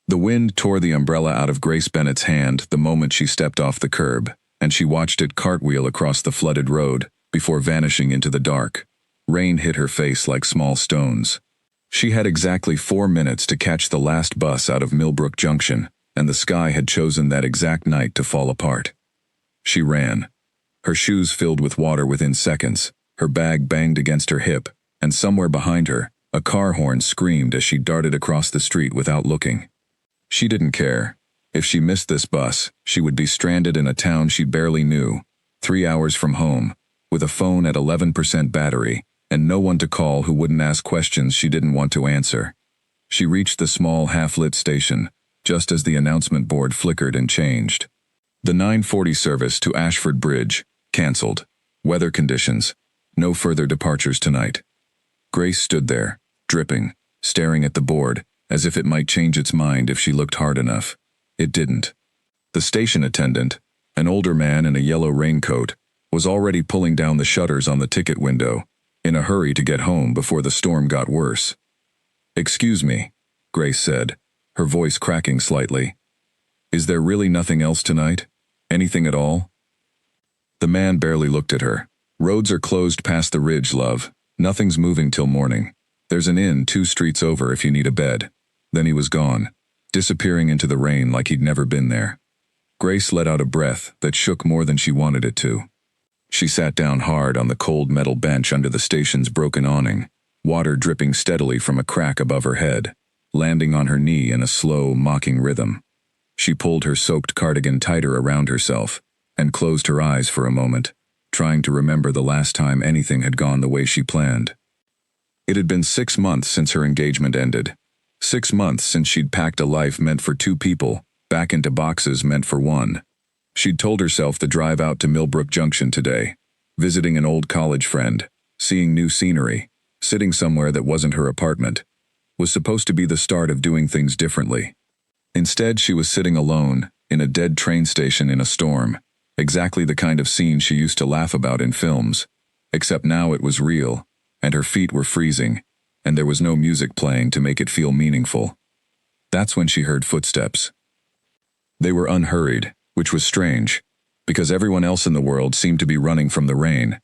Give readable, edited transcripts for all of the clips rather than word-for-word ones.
The wind tore the umbrella out of Grace Bennett's hand the moment she stepped off the curb, and she watched it cartwheel across the flooded road before vanishing into the dark. Rain hit her face like small stones. She had exactly 4 minutes to catch the last bus out of Millbrook Junction, and the sky had chosen that exact night to fall apart. She ran. Her shoes filled with water within seconds, her bag banged against her hip, and somewhere behind her, a car horn screamed as she darted across the street without looking. She didn't care. If she missed this bus, she would be stranded in a town she barely knew, 3 hours from home, with a phone at 11% battery, and no one to call who wouldn't ask questions she didn't want to answer. She reached the small half-lit station, just as the announcement board flickered and changed. The 9:40 service to Ashford Bridge, cancelled. Weather conditions. No further departures tonight. Grace stood there, dripping, staring at the board, as if it might change its mind if she looked hard enough. It didn't. The station attendant, an older man in a yellow raincoat, was already pulling down the shutters on the ticket window, in a hurry to get home before the storm got worse. "Excuse me," Grace said, her voice cracking slightly. "Is there really nothing else tonight? Anything at all?" The man barely looked at her. "Roads are closed past the ridge, love. Nothing's moving till morning. There's an inn 2 streets over if you need a bed." Then he was gone, disappearing into the rain like he'd never been there. Grace let out a breath that shook more than she wanted it to. She sat down hard on the cold metal bench under the station's broken awning, water dripping steadily from a crack above her head, landing on her knee in a slow, mocking rhythm. She pulled her soaked cardigan tighter around herself and closed her eyes for a moment, trying to remember the last time anything had gone the way she planned. It had been 6 months since her engagement ended. 6 months since she'd packed a life meant for 2 people back into boxes meant for 1. She'd told herself the drive out to Millbrook Junction today, visiting an old college friend, seeing new scenery, sitting somewhere that wasn't her apartment, was supposed to be the start of doing things differently. Instead, she was sitting alone, in a dead train station in a storm, exactly the kind of scene she used to laugh about in films, except now it was real, and her feet were freezing, and there was no music playing to make it feel meaningful. That's when she heard footsteps. They were unhurried, which was strange, because everyone else in the world seemed to be running from the rain.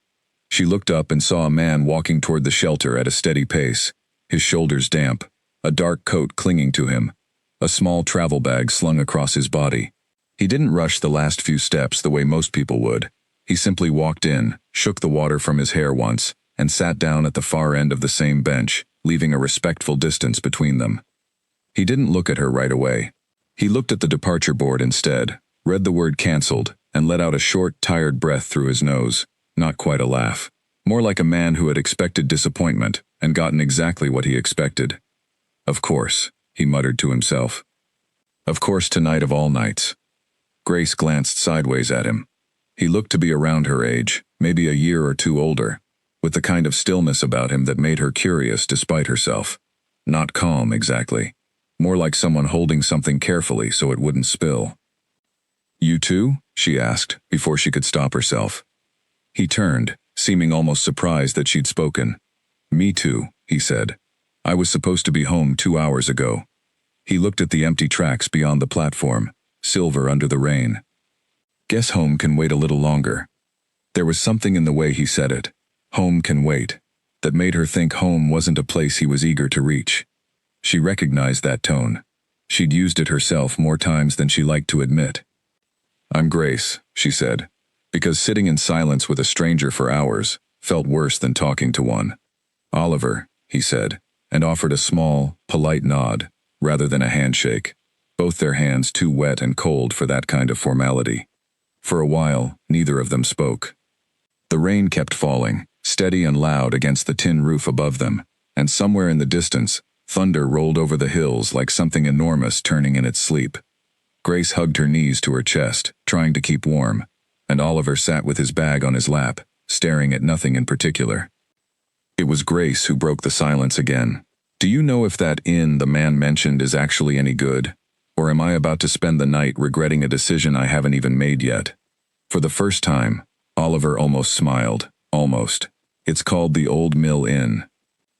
She looked up and saw a man walking toward the shelter at a steady pace, his shoulders damp, a dark coat clinging to him, a small travel bag slung across his body. He didn't rush the last few steps the way most people would. He simply walked in, shook the water from his hair once, and sat down at the far end of the same bench, leaving a respectful distance between them. He didn't look at her right away. He looked at the departure board instead, read the word "cancelled," and let out a short, tired breath through his nose. Not quite a laugh. More like a man who had expected disappointment and gotten exactly what he expected. "Of course," he muttered to himself. "Of course, tonight of all nights." Grace glanced sideways at him. He looked to be around her age, maybe a year or 2 older, with the kind of stillness about him that made her curious despite herself. Not calm, exactly. More like someone holding something carefully so it wouldn't spill. "You too?" she asked, before she could stop herself. He turned, seeming almost surprised that she'd spoken. "Me too," he said. "I was supposed to be home 2 hours ago." He looked at the empty tracks beyond the platform, silver under the rain. "Guess home can wait a little longer." There was something in the way he said it, "home can wait," that made her think home wasn't a place he was eager to reach. She recognized that tone. She'd used it herself more times than she liked to admit. "I'm Grace," she said, because sitting in silence with a stranger for hours felt worse than talking to one. "Oliver," he said, and offered a small, polite nod, rather than a handshake, both their hands too wet and cold for that kind of formality. For a while, neither of them spoke. The rain kept falling, steady and loud against the tin roof above them, and somewhere in the distance, thunder rolled over the hills like something enormous turning in its sleep. Grace hugged her knees to her chest, trying to keep warm, and Oliver sat with his bag on his lap, staring at nothing in particular. It was Grace who broke the silence again. "Do you know if that inn the man mentioned is actually any good? Or am I about to spend the night regretting a decision I haven't even made yet?" For the first time, Oliver almost smiled. Almost. "It's called the Old Mill Inn.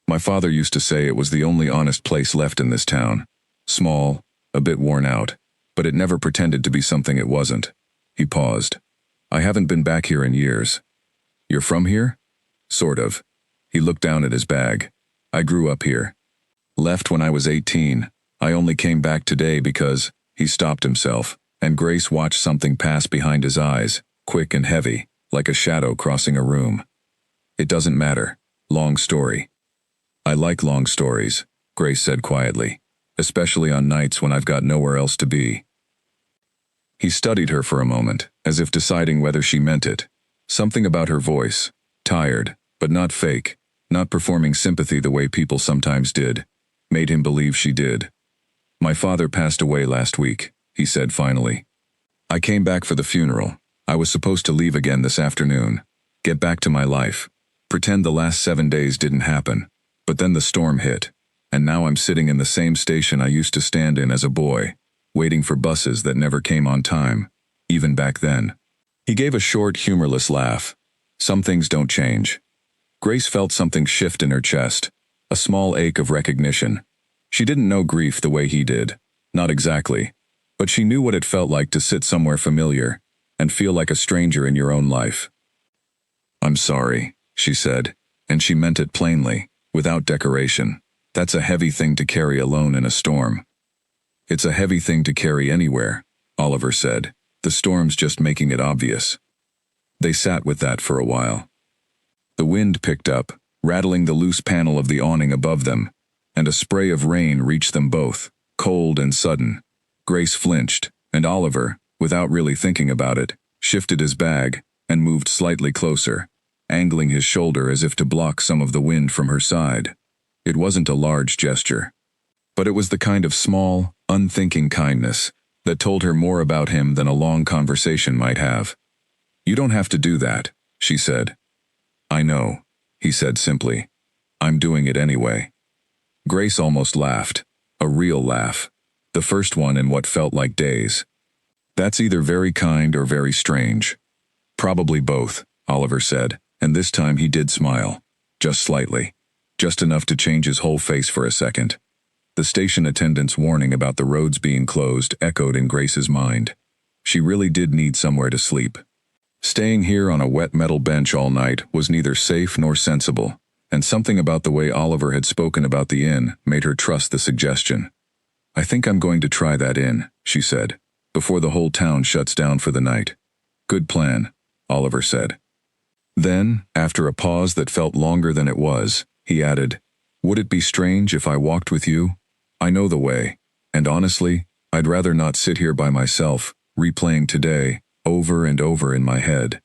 My father used to say it was the only honest place left in this town. Small, a bit worn out, but it never pretended to be something it wasn't. He paused. I haven't been back here in years. You're from here? Sort of. He looked down at his bag. I grew up here. Left when I was 18. I only came back today because, he stopped himself, and Grace watched something pass behind his eyes, quick and heavy, like a shadow crossing a room. It doesn't matter. Long story. I like long stories, Grace said quietly, especially on nights when I've got nowhere else to be. He studied her for a moment, as if deciding whether she meant it. Something about her voice, tired, but not fake, not performing sympathy the way people sometimes did, made him believe she did. My father passed away last week, he said finally. I came back for the funeral. I was supposed to leave again this afternoon. Get back to my life. Pretend the last 7 days didn't happen. But then the storm hit, and now I'm sitting in the same station I used to stand in as a boy, waiting for buses that never came on time, even back then. He gave a short, humorless laugh. Some things don't change. Grace felt something shift in her chest, a small ache of recognition. She didn't know grief the way he did, not exactly, but she knew what it felt like to sit somewhere familiar and feel like a stranger in your own life. I'm sorry, she said, and she meant it plainly, without decoration. That's a heavy thing to carry alone in a storm. It's a heavy thing to carry anywhere, Oliver said, the storm's just making it obvious. They sat with that for a while. The wind picked up, rattling the loose panel of the awning above them, and a spray of rain reached them both, cold and sudden. Grace flinched, and Oliver, without really thinking about it, shifted his bag and moved slightly closer, angling his shoulder as if to block some of the wind from her side. It wasn't a large gesture, but it was the kind of small, unthinking kindness that told her more about him than a long conversation might have. You don't have to do that, she said. I know, he said simply. I'm doing it anyway. Grace almost laughed, a real laugh, the first one in what felt like days. That's either very kind or very strange. Probably both, Oliver said, and this time he did smile, just slightly, just enough to change his whole face for a second. The station attendant's warning about the roads being closed echoed in Grace's mind. She really did need somewhere to sleep. Staying here on a wet metal bench all night was neither safe nor sensible, and something about the way Oliver had spoken about the inn made her trust the suggestion. I think I'm going to try that inn, she said, before the whole town shuts down for the night. Good plan, Oliver said. Then, after a pause that felt longer than it was, he added, Would it be strange if I walked with you? I know the way, and honestly, I'd rather not sit here by myself, replaying today, over and over in my head.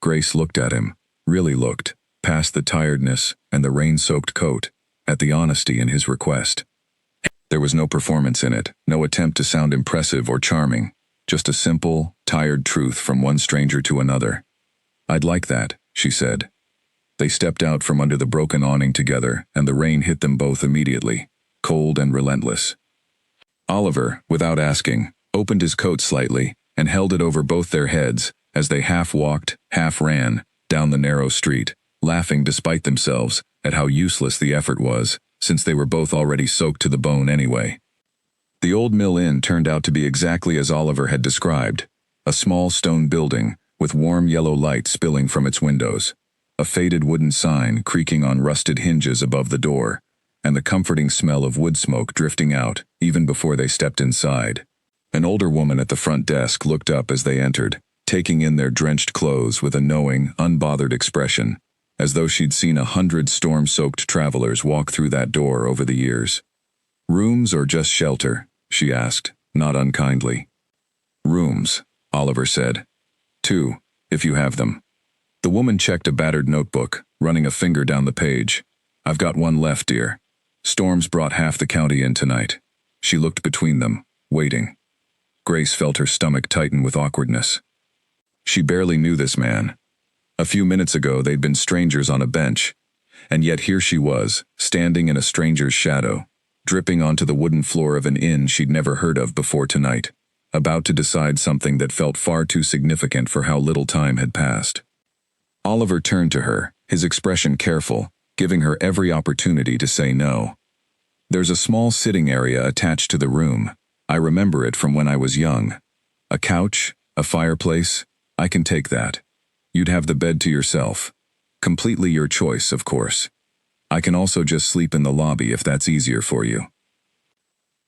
Grace looked at him, really looked, past the tiredness and the rain-soaked coat, at the honesty in his request. There was no performance in it, no attempt to sound impressive or charming, just a simple, tired truth from one stranger to another. I'd like that, she said. They stepped out from under the broken awning together, and the rain hit them both immediately, cold and relentless. Oliver, without asking, opened his coat slightly and held it over both their heads as they half walked, half ran, down the narrow street, laughing despite themselves at how useless the effort was, since they were both already soaked to the bone anyway. The Old Mill Inn turned out to be exactly as Oliver had described, a small stone building with warm yellow light spilling from its windows, a faded wooden sign creaking on rusted hinges above the door, and the comforting smell of wood smoke drifting out even before they stepped inside. An older woman at the front desk looked up as they entered, taking in their drenched clothes with a knowing, unbothered expression, as though she'd seen 100 storm-soaked travelers walk through that door over the years. Rooms or just shelter? She asked, not unkindly. Rooms, Oliver said. 2, if you have them. The woman checked a battered notebook, running a finger down the page. I've got one left, dear. Storms brought half the county in tonight. She looked between them, waiting. Grace felt her stomach tighten with awkwardness. She barely knew this man. A few minutes ago they'd been strangers on a bench, and yet here she was, standing in a stranger's shadow, dripping onto the wooden floor of an inn she'd never heard of before tonight, about to decide something that felt far too significant for how little time had passed. Oliver turned to her, his expression careful, giving her every opportunity to say no. There's a small sitting area attached to the room. I remember it from when I was young. A couch, a fireplace, I can take that. You'd have the bed to yourself. Completely your choice, of course. I can also just sleep in the lobby if that's easier for you."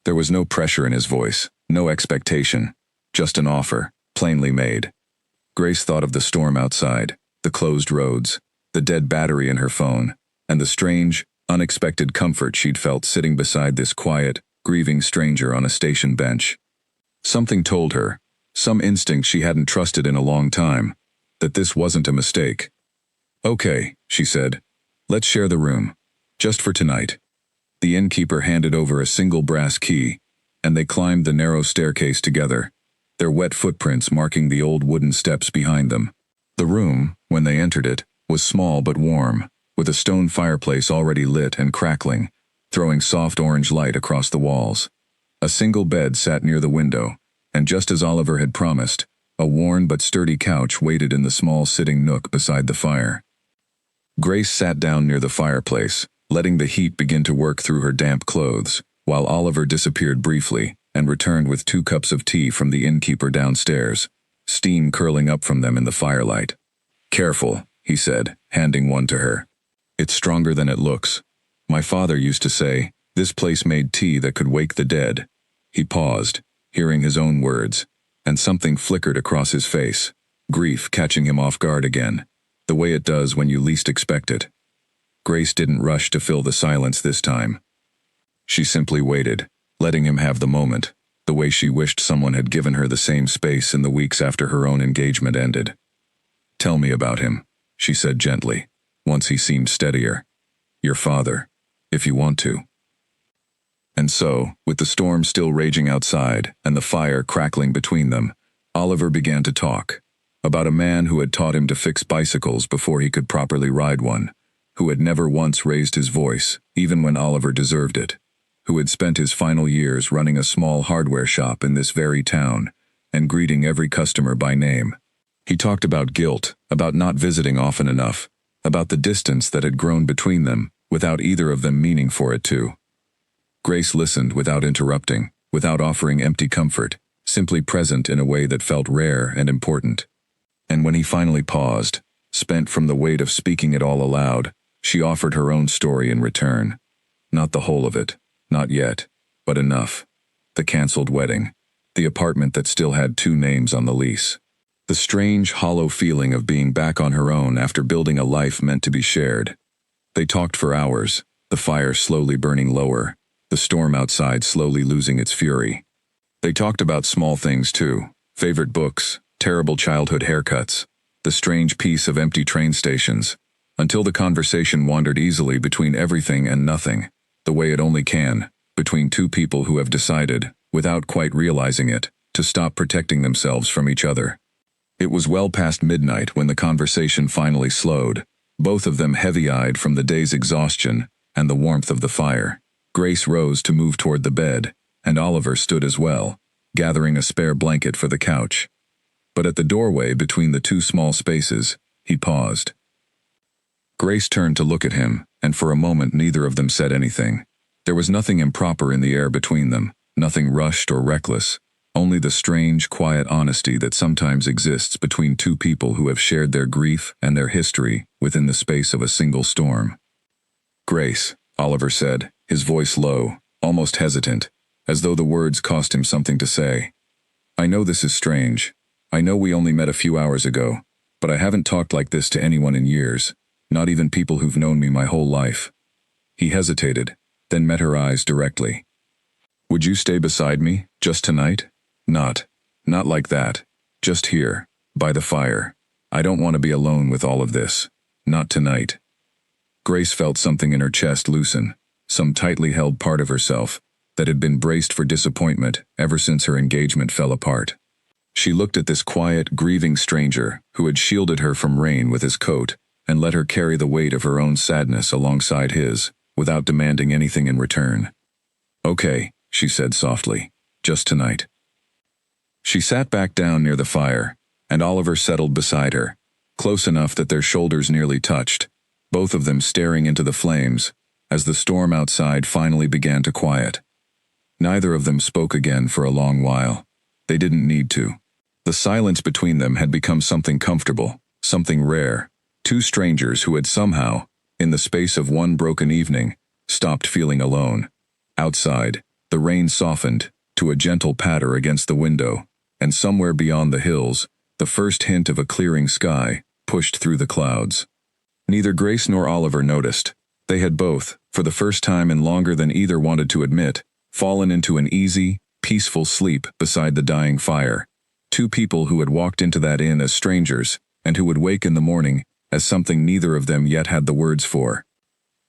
There was no pressure in his voice, no expectation, just an offer, plainly made. Grace thought of the storm outside, the closed roads, the dead battery in her phone, and the strange, unexpected comfort she'd felt sitting beside this quiet, grieving stranger on a station bench. Something told her, some instinct she hadn't trusted in a long time, that this wasn't a mistake. "Okay," she said. "Let's share the room. Just for tonight." The innkeeper handed over a single brass key, and they climbed the narrow staircase together, their wet footprints marking the old wooden steps behind them. The room, when they entered it, was small but warm, with a stone fireplace already lit and crackling, throwing soft orange light across the walls. A single bed sat near the window, and just as Oliver had promised, a worn but sturdy couch waited in the small sitting nook beside the fire. Grace sat down near the fireplace, letting the heat begin to work through her damp clothes, while Oliver disappeared briefly and returned with 2 cups of tea from the innkeeper downstairs, steam curling up from them in the firelight. "Careful," he said, handing one to her. "It's stronger than it looks. My father used to say, this place made tea that could wake the dead." He paused, hearing his own words, and something flickered across his face, grief catching him off guard again, the way it does when you least expect it. Grace didn't rush to fill the silence this time. She simply waited, letting him have the moment, the way she wished someone had given her the same space in the weeks after her own engagement ended. "Tell me about him," she said gently, once he seemed steadier. "Your father, if you want to." And so, with the storm still raging outside and the fire crackling between them, Oliver began to talk, about a man who had taught him to fix bicycles before he could properly ride one, who had never once raised his voice, even when Oliver deserved it, who had spent his final years running a small hardware shop in this very town, and greeting every customer by name. He talked about guilt, about not visiting often enough, about the distance that had grown between them, without either of them meaning for it to. Grace listened without interrupting, without offering empty comfort, simply present in a way that felt rare and important. And when he finally paused, spent from the weight of speaking it all aloud, she offered her own story in return. Not the whole of it, not yet, but enough. The canceled wedding, the apartment that still had 2 names on the lease. The strange, hollow feeling of being back on her own after building a life meant to be shared. They talked for hours, the fire slowly burning lower, the storm outside slowly losing its fury. They talked about small things too, favorite books, terrible childhood haircuts, the strange peace of empty train stations, until the conversation wandered easily between everything and nothing, the way it only can, between 2 people who have decided, without quite realizing it, to stop protecting themselves from each other. It was well past midnight when the conversation finally slowed, both of them heavy-eyed from the day's exhaustion and the warmth of the fire. Grace rose to move toward the bed, and Oliver stood as well, gathering a spare blanket for the couch. But at the doorway between the 2 small spaces, he paused. Grace turned to look at him, and for a moment neither of them said anything. There was nothing improper in the air between them, nothing rushed or reckless, only the strange, quiet honesty that sometimes exists between 2 people who have shared their grief and their history within the space of a single storm. "Grace," Oliver said, his voice low, almost hesitant, as though the words cost him something to say. "I know this is strange. I know we only met a few hours ago, but I haven't talked like this to anyone in years, not even people who've known me my whole life." He hesitated, then met her eyes directly. "Would you stay beside me, just tonight? Not like that. Just here, by the fire. I don't want to be alone with all of this. Not tonight." Grace felt something in her chest loosen, some tightly held part of herself that had been braced for disappointment ever since her engagement fell apart. She looked at this quiet, grieving stranger who had shielded her from rain with his coat and let her carry the weight of her own sadness alongside his, without demanding anything in return. "Okay," she said softly, "just tonight." She sat back down near the fire, and Oliver settled beside her, close enough that their shoulders nearly touched, both of them staring into the flames, as the storm outside finally began to quiet. Neither of them spoke again for a long while. They didn't need to. The silence between them had become something comfortable, something rare. Two strangers who had somehow, in the space of one broken evening, stopped feeling alone. Outside, the rain softened to a gentle patter against the window, and somewhere beyond the hills, the first hint of a clearing sky pushed through the clouds. Neither Grace nor Oliver noticed. They had both, for the first time in longer than either wanted to admit, fallen into an easy, peaceful sleep beside the dying fire. Two people who had walked into that inn as strangers, and who would wake in the morning as something neither of them yet had the words for.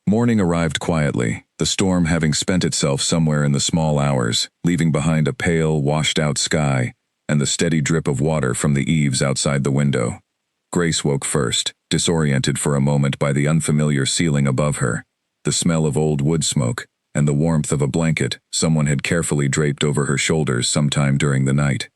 Morning arrived quietly, the storm having spent itself somewhere in the small hours, leaving behind a pale, washed-out sky and the steady drip of water from the eaves outside the window. Grace woke first, disoriented for a moment by the unfamiliar ceiling above her, the smell of old wood smoke, and the warmth of a blanket someone had carefully draped over her shoulders sometime during the night.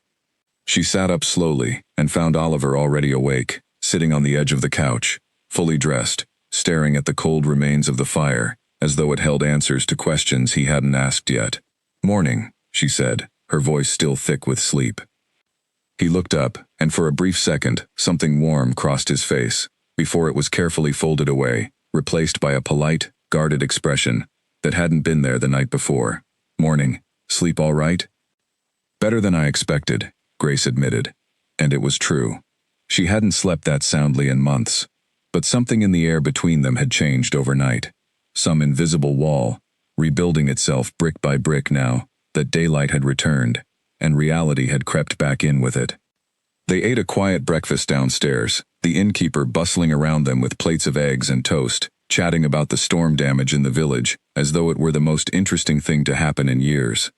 She sat up slowly and found Oliver already awake, sitting on the edge of the couch, fully dressed, staring at the cold remains of the fire, as though it held answers to questions he hadn't asked yet. "Morning," she said, her voice still thick with sleep. He looked up, and for a brief second, something warm crossed his face, before it was carefully folded away, replaced by a polite, guarded expression that hadn't been there the night before. "Morning. Sleep all right?" "Better than I expected," Grace admitted. And it was true. She hadn't slept that soundly in months. But something in the air between them had changed overnight. Some invisible wall, rebuilding itself brick by brick now that daylight had returned, and reality had crept back in with it. They ate a quiet breakfast downstairs, the innkeeper bustling around them with plates of eggs and toast, chatting about the storm damage in the village, as though it were the most interesting thing to happen in years.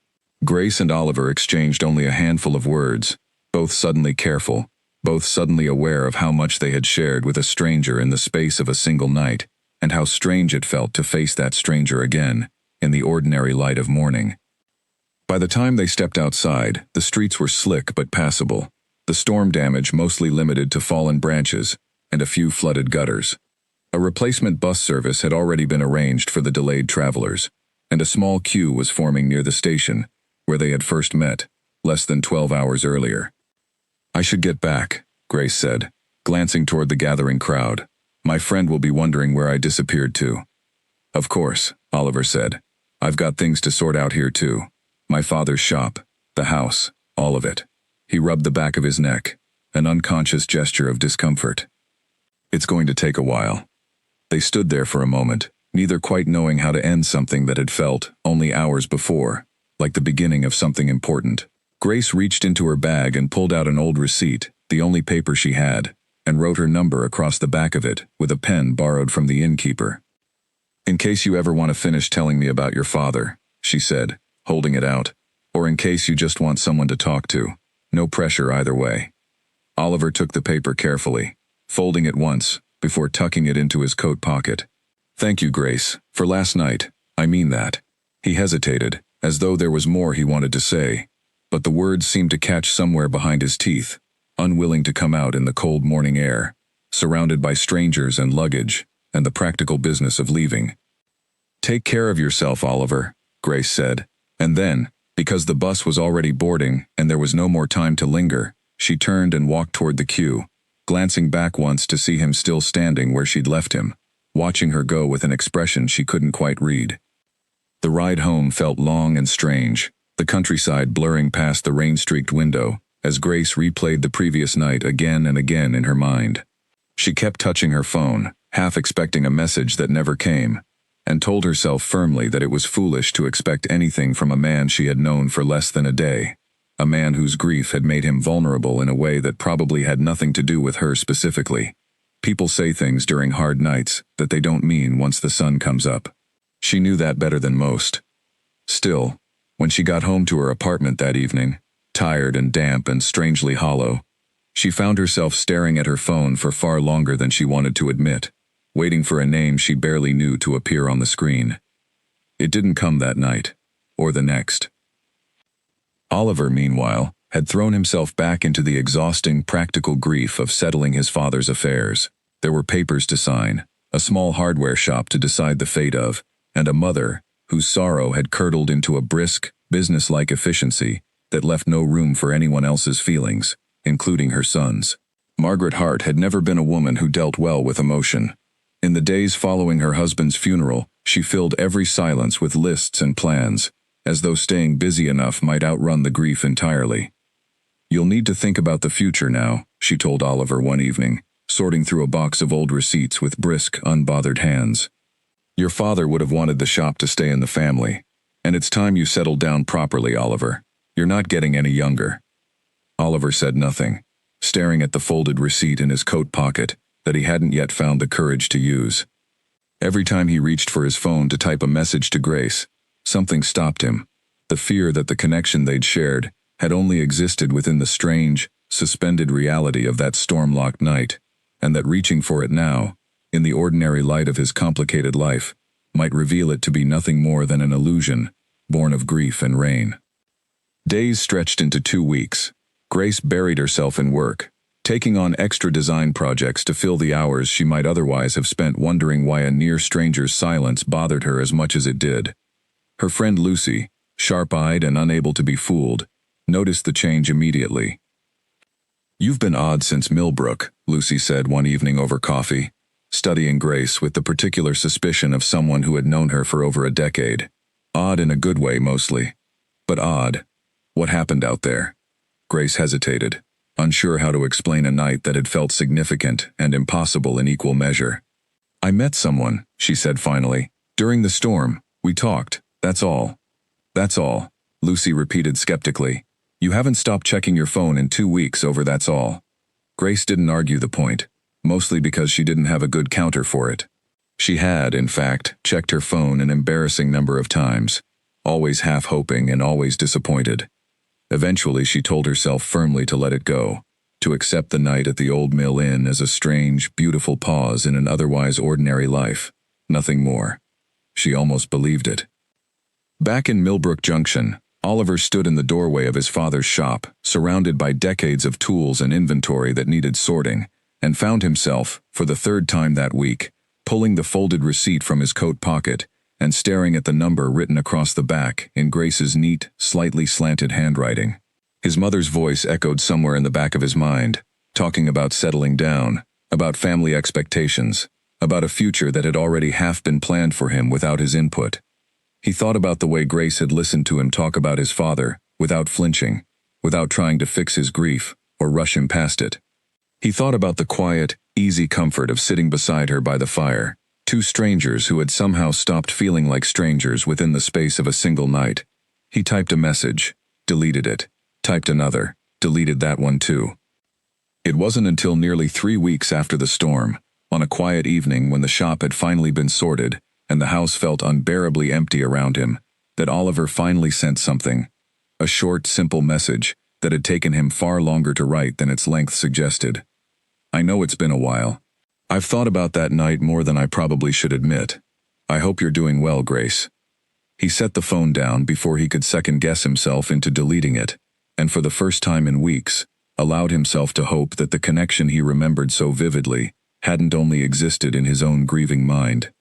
Grace and Oliver exchanged only a handful of words, both suddenly careful, both suddenly aware of how much they had shared with a stranger in the space of a single night, and how strange it felt to face that stranger again, in the ordinary light of morning. By the time they stepped outside, the streets were slick but passable, the storm damage mostly limited to fallen branches and a few flooded gutters. A replacement bus service had already been arranged for the delayed travelers, and a small queue was forming near the station, where they had first met, less than 12 hours earlier. "I should get back," Grace said, glancing toward the gathering crowd. "My friend will be wondering where I disappeared to." "Of course," Oliver said. "I've got things to sort out here too. My father's shop, the house, all of it." He rubbed the back of his neck, an unconscious gesture of discomfort. "It's going to take a while." They stood there for a moment, neither quite knowing how to end something that had felt, only hours before, like the beginning of something important. Grace reached into her bag and pulled out an old receipt, the only paper she had, and wrote her number across the back of it with a pen borrowed from the innkeeper. "In case you ever want to finish telling me about your father," she said, holding it out, "or in case you just want someone to talk to. No pressure either way." Oliver took the paper carefully, folding it once, before tucking it into his coat pocket. "Thank you, Grace, for last night. I mean that." He hesitated, as though there was more he wanted to say, but the words seemed to catch somewhere behind his teeth, unwilling to come out in the cold morning air, surrounded by strangers and luggage, and the practical business of leaving. "Take care of yourself, Oliver," Grace said, and then, because the bus was already boarding and there was no more time to linger, she turned and walked toward the queue, glancing back once to see him still standing where she'd left him, watching her go with an expression she couldn't quite read. The ride home felt long and strange, the countryside blurring past the rain-streaked window, as Grace replayed the previous night again and again in her mind. She kept touching her phone, half expecting a message that never came, and told herself firmly that it was foolish to expect anything from a man she had known for less than a day, a man whose grief had made him vulnerable in a way that probably had nothing to do with her specifically. People say things during hard nights that they don't mean once the sun comes up. She knew that better than most. Still, when she got home to her apartment that evening, tired and damp and strangely hollow, she found herself staring at her phone for far longer than she wanted to admit, waiting for a name she barely knew to appear on the screen. It didn't come that night, or the next. Oliver, meanwhile, had thrown himself back into the exhausting practical grief of settling his father's affairs. There were papers to sign, a small hardware shop to decide the fate of, and a mother whose sorrow had curdled into a brisk, businesslike efficiency that left no room for anyone else's feelings, including her son's. Margaret Hart had never been a woman who dealt well with emotion. In the days following her husband's funeral, she filled every silence with lists and plans, as though staying busy enough might outrun the grief entirely. "You'll need to think about the future now," she told Oliver one evening, sorting through a box of old receipts with brisk, unbothered hands. "Your father would have wanted the shop to stay in the family, and it's time you settled down properly, Oliver. You're not getting any younger." Oliver said nothing, staring at the folded receipt in his coat pocket that he hadn't yet found the courage to use. Every time he reached for his phone to type a message to Grace, something stopped him, the fear that the connection they'd shared had only existed within the strange, suspended reality of that storm-locked night, and that reaching for it now, in the ordinary light of his complicated life, might reveal it to be nothing more than an illusion, born of grief and rain. Days stretched into 2 weeks. Grace buried herself in work, taking on extra design projects to fill the hours she might otherwise have spent wondering why a near stranger's silence bothered her as much as it did. Her friend Lucy, sharp-eyed and unable to be fooled, noticed the change immediately. "You've been odd since Millbrook," Lucy said one evening over coffee, studying Grace with the particular suspicion of someone who had known her for over a decade. "Odd in a good way, mostly. But odd. What happened out there?" Grace hesitated, unsure how to explain a night that had felt significant and impossible in equal measure. "I met someone," she said finally. "During the storm, we talked, that's all." "That's all," Lucy repeated skeptically. "You haven't stopped checking your phone in 2 weeks over that's all." Grace didn't argue the point, mostly because she didn't have a good counter for it. She had, in fact, checked her phone an embarrassing number of times, always half hoping and always disappointed. Eventually she told herself firmly to let it go, to accept the night at the Old Mill Inn as a strange, beautiful pause in an otherwise ordinary life, nothing more. She almost believed it. Back in Millbrook Junction, Oliver stood in the doorway of his father's shop, surrounded by decades of tools and inventory that needed sorting, and found himself, for the 3rd time that week, pulling the folded receipt from his coat pocket and staring at the number written across the back in Grace's neat, slightly slanted handwriting. His mother's voice echoed somewhere in the back of his mind, talking about settling down, about family expectations, about a future that had already half been planned for him without his input. He thought about the way Grace had listened to him talk about his father, without flinching, without trying to fix his grief or rush him past it. He thought about the quiet, easy comfort of sitting beside her by the fire, 2 strangers who had somehow stopped feeling like strangers within the space of a single night. He typed a message, deleted it, typed another, deleted that one too. It wasn't until nearly 3 weeks after the storm, on a quiet evening when the shop had finally been sorted and the house felt unbearably empty around him, that Oliver finally sent something, a short, simple message that had taken him far longer to write than its length suggested. "I know it's been a while. I've thought about that night more than I probably should admit. I hope you're doing well, Grace." He set the phone down before he could second-guess himself into deleting it, and for the first time in weeks, allowed himself to hope that the connection he remembered so vividly hadn't only existed in his own grieving mind.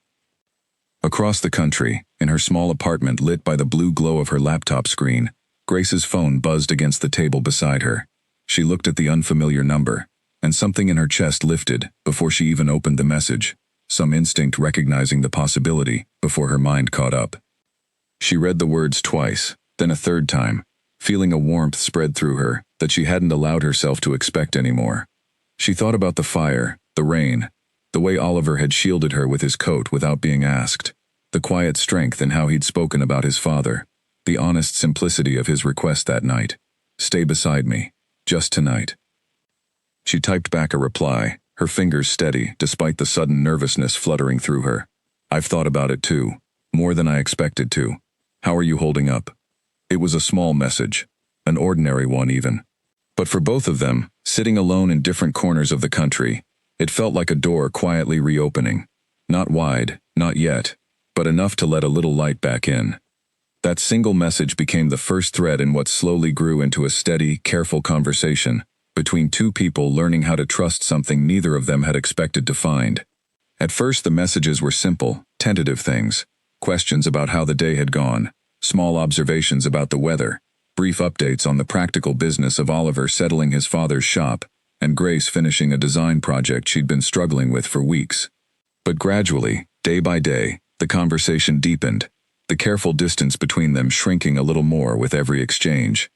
Across the country, in her small apartment lit by the blue glow of her laptop screen, Grace's phone buzzed against the table beside her. She looked at the unfamiliar number, and something in her chest lifted before she even opened the message, some instinct recognizing the possibility before her mind caught up. She read the words twice, then a 3rd time, feeling a warmth spread through her that she hadn't allowed herself to expect anymore. She thought about the fire, the rain, the way Oliver had shielded her with his coat without being asked, the quiet strength in how he'd spoken about his father, the honest simplicity of his request that night. "Stay beside me, just tonight." She typed back a reply, her fingers steady despite the sudden nervousness fluttering through her. "I've thought about it too, more than I expected to. How are you holding up?" It was a small message, an ordinary one even. But for both of them, sitting alone in different corners of the country, it felt like a door quietly reopening. Not wide, not yet, but enough to let a little light back in. That single message became the first thread in what slowly grew into a steady, careful conversation between 2 people learning how to trust something neither of them had expected to find. At first the messages were simple, tentative things, questions about how the day had gone, Small observations about the weather, brief updates on the practical business of Oliver settling his father's shop, and Grace finishing a design project she'd been struggling with for weeks. But gradually, day by day, the conversation deepened, the careful distance between them shrinking a little more with every exchange.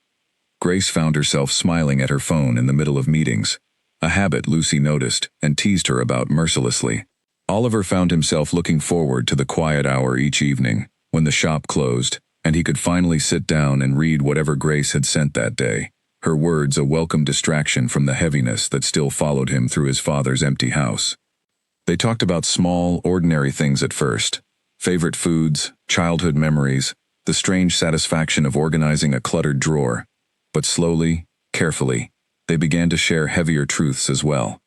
Grace found herself smiling at her phone in the middle of meetings, a habit Lucy noticed and teased her about mercilessly. Oliver found himself looking forward to the quiet hour each evening, when the shop closed, and he could finally sit down and read whatever Grace had sent that day, her words a welcome distraction from the heaviness that still followed him through his father's empty house. They talked about small, ordinary things at first: favorite foods, childhood memories, the strange satisfaction of organizing a cluttered drawer. But slowly, carefully, they began to share heavier truths as well.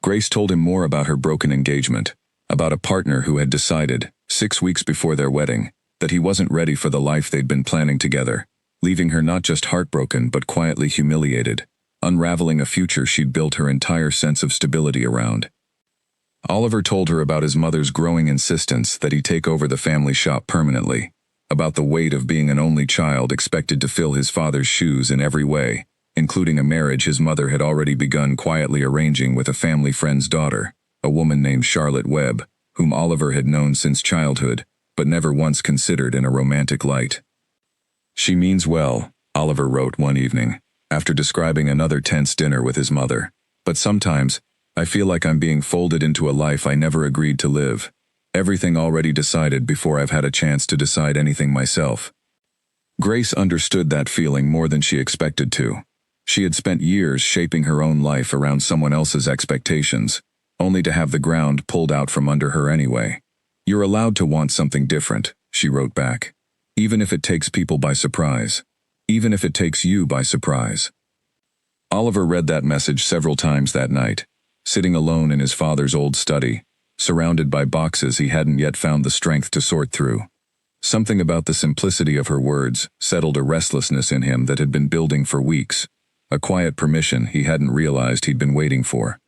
Grace told him more about her broken engagement, about a partner who had decided, 6 weeks before their wedding, that he wasn't ready for the life they'd been planning together, leaving her not just heartbroken but quietly humiliated, unraveling a future she'd built her entire sense of stability around. Oliver told her about his mother's growing insistence that he take over the family shop permanently, about the weight of being an only child expected to fill his father's shoes in every way, including a marriage his mother had already begun quietly arranging with a family friend's daughter, a woman named Charlotte Webb, whom Oliver had known since childhood, but never once considered in a romantic light. "She means well," Oliver wrote one evening, after describing another tense dinner with his mother. "But sometimes, I feel like I'm being folded into a life I never agreed to live. Everything already decided before I've had a chance to decide anything myself." Grace understood that feeling more than she expected to. She had spent years shaping her own life around someone else's expectations, only to have the ground pulled out from under her anyway. "You're allowed to want something different," she wrote back, "even if it takes people by surprise. Even if it takes you by surprise." Oliver read that message several times that night, sitting alone in his father's old study, surrounded by boxes he hadn't yet found the strength to sort through. Something about the simplicity of her words settled a restlessness in him that had been building for weeks, a quiet permission he hadn't realized he'd been waiting for.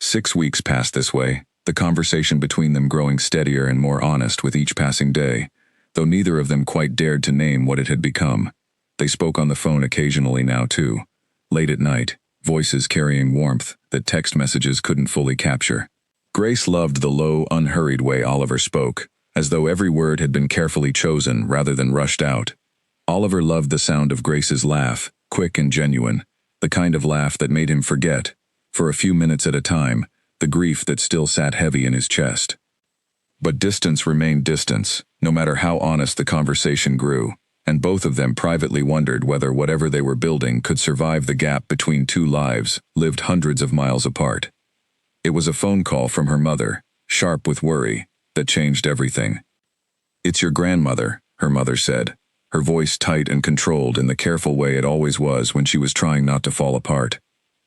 6 weeks passed this way, the conversation between them growing steadier and more honest with each passing day, though neither of them quite dared to name what it had become. They spoke on the phone occasionally now too, late at night, voices carrying warmth that text messages couldn't fully capture. Grace loved the low, unhurried way Oliver spoke, as though every word had been carefully chosen rather than rushed out. Oliver loved the sound of Grace's laugh, quick and genuine, the kind of laugh that made him forget, for a few minutes at a time, the grief that still sat heavy in his chest. But distance remained distance, no matter how honest the conversation grew, and both of them privately wondered whether whatever they were building could survive the gap between two lives lived hundreds of miles apart. It was a phone call from her mother, sharp with worry, that changed everything. "It's your grandmother," her mother said, her voice tight and controlled in the careful way it always was when she was trying not to fall apart.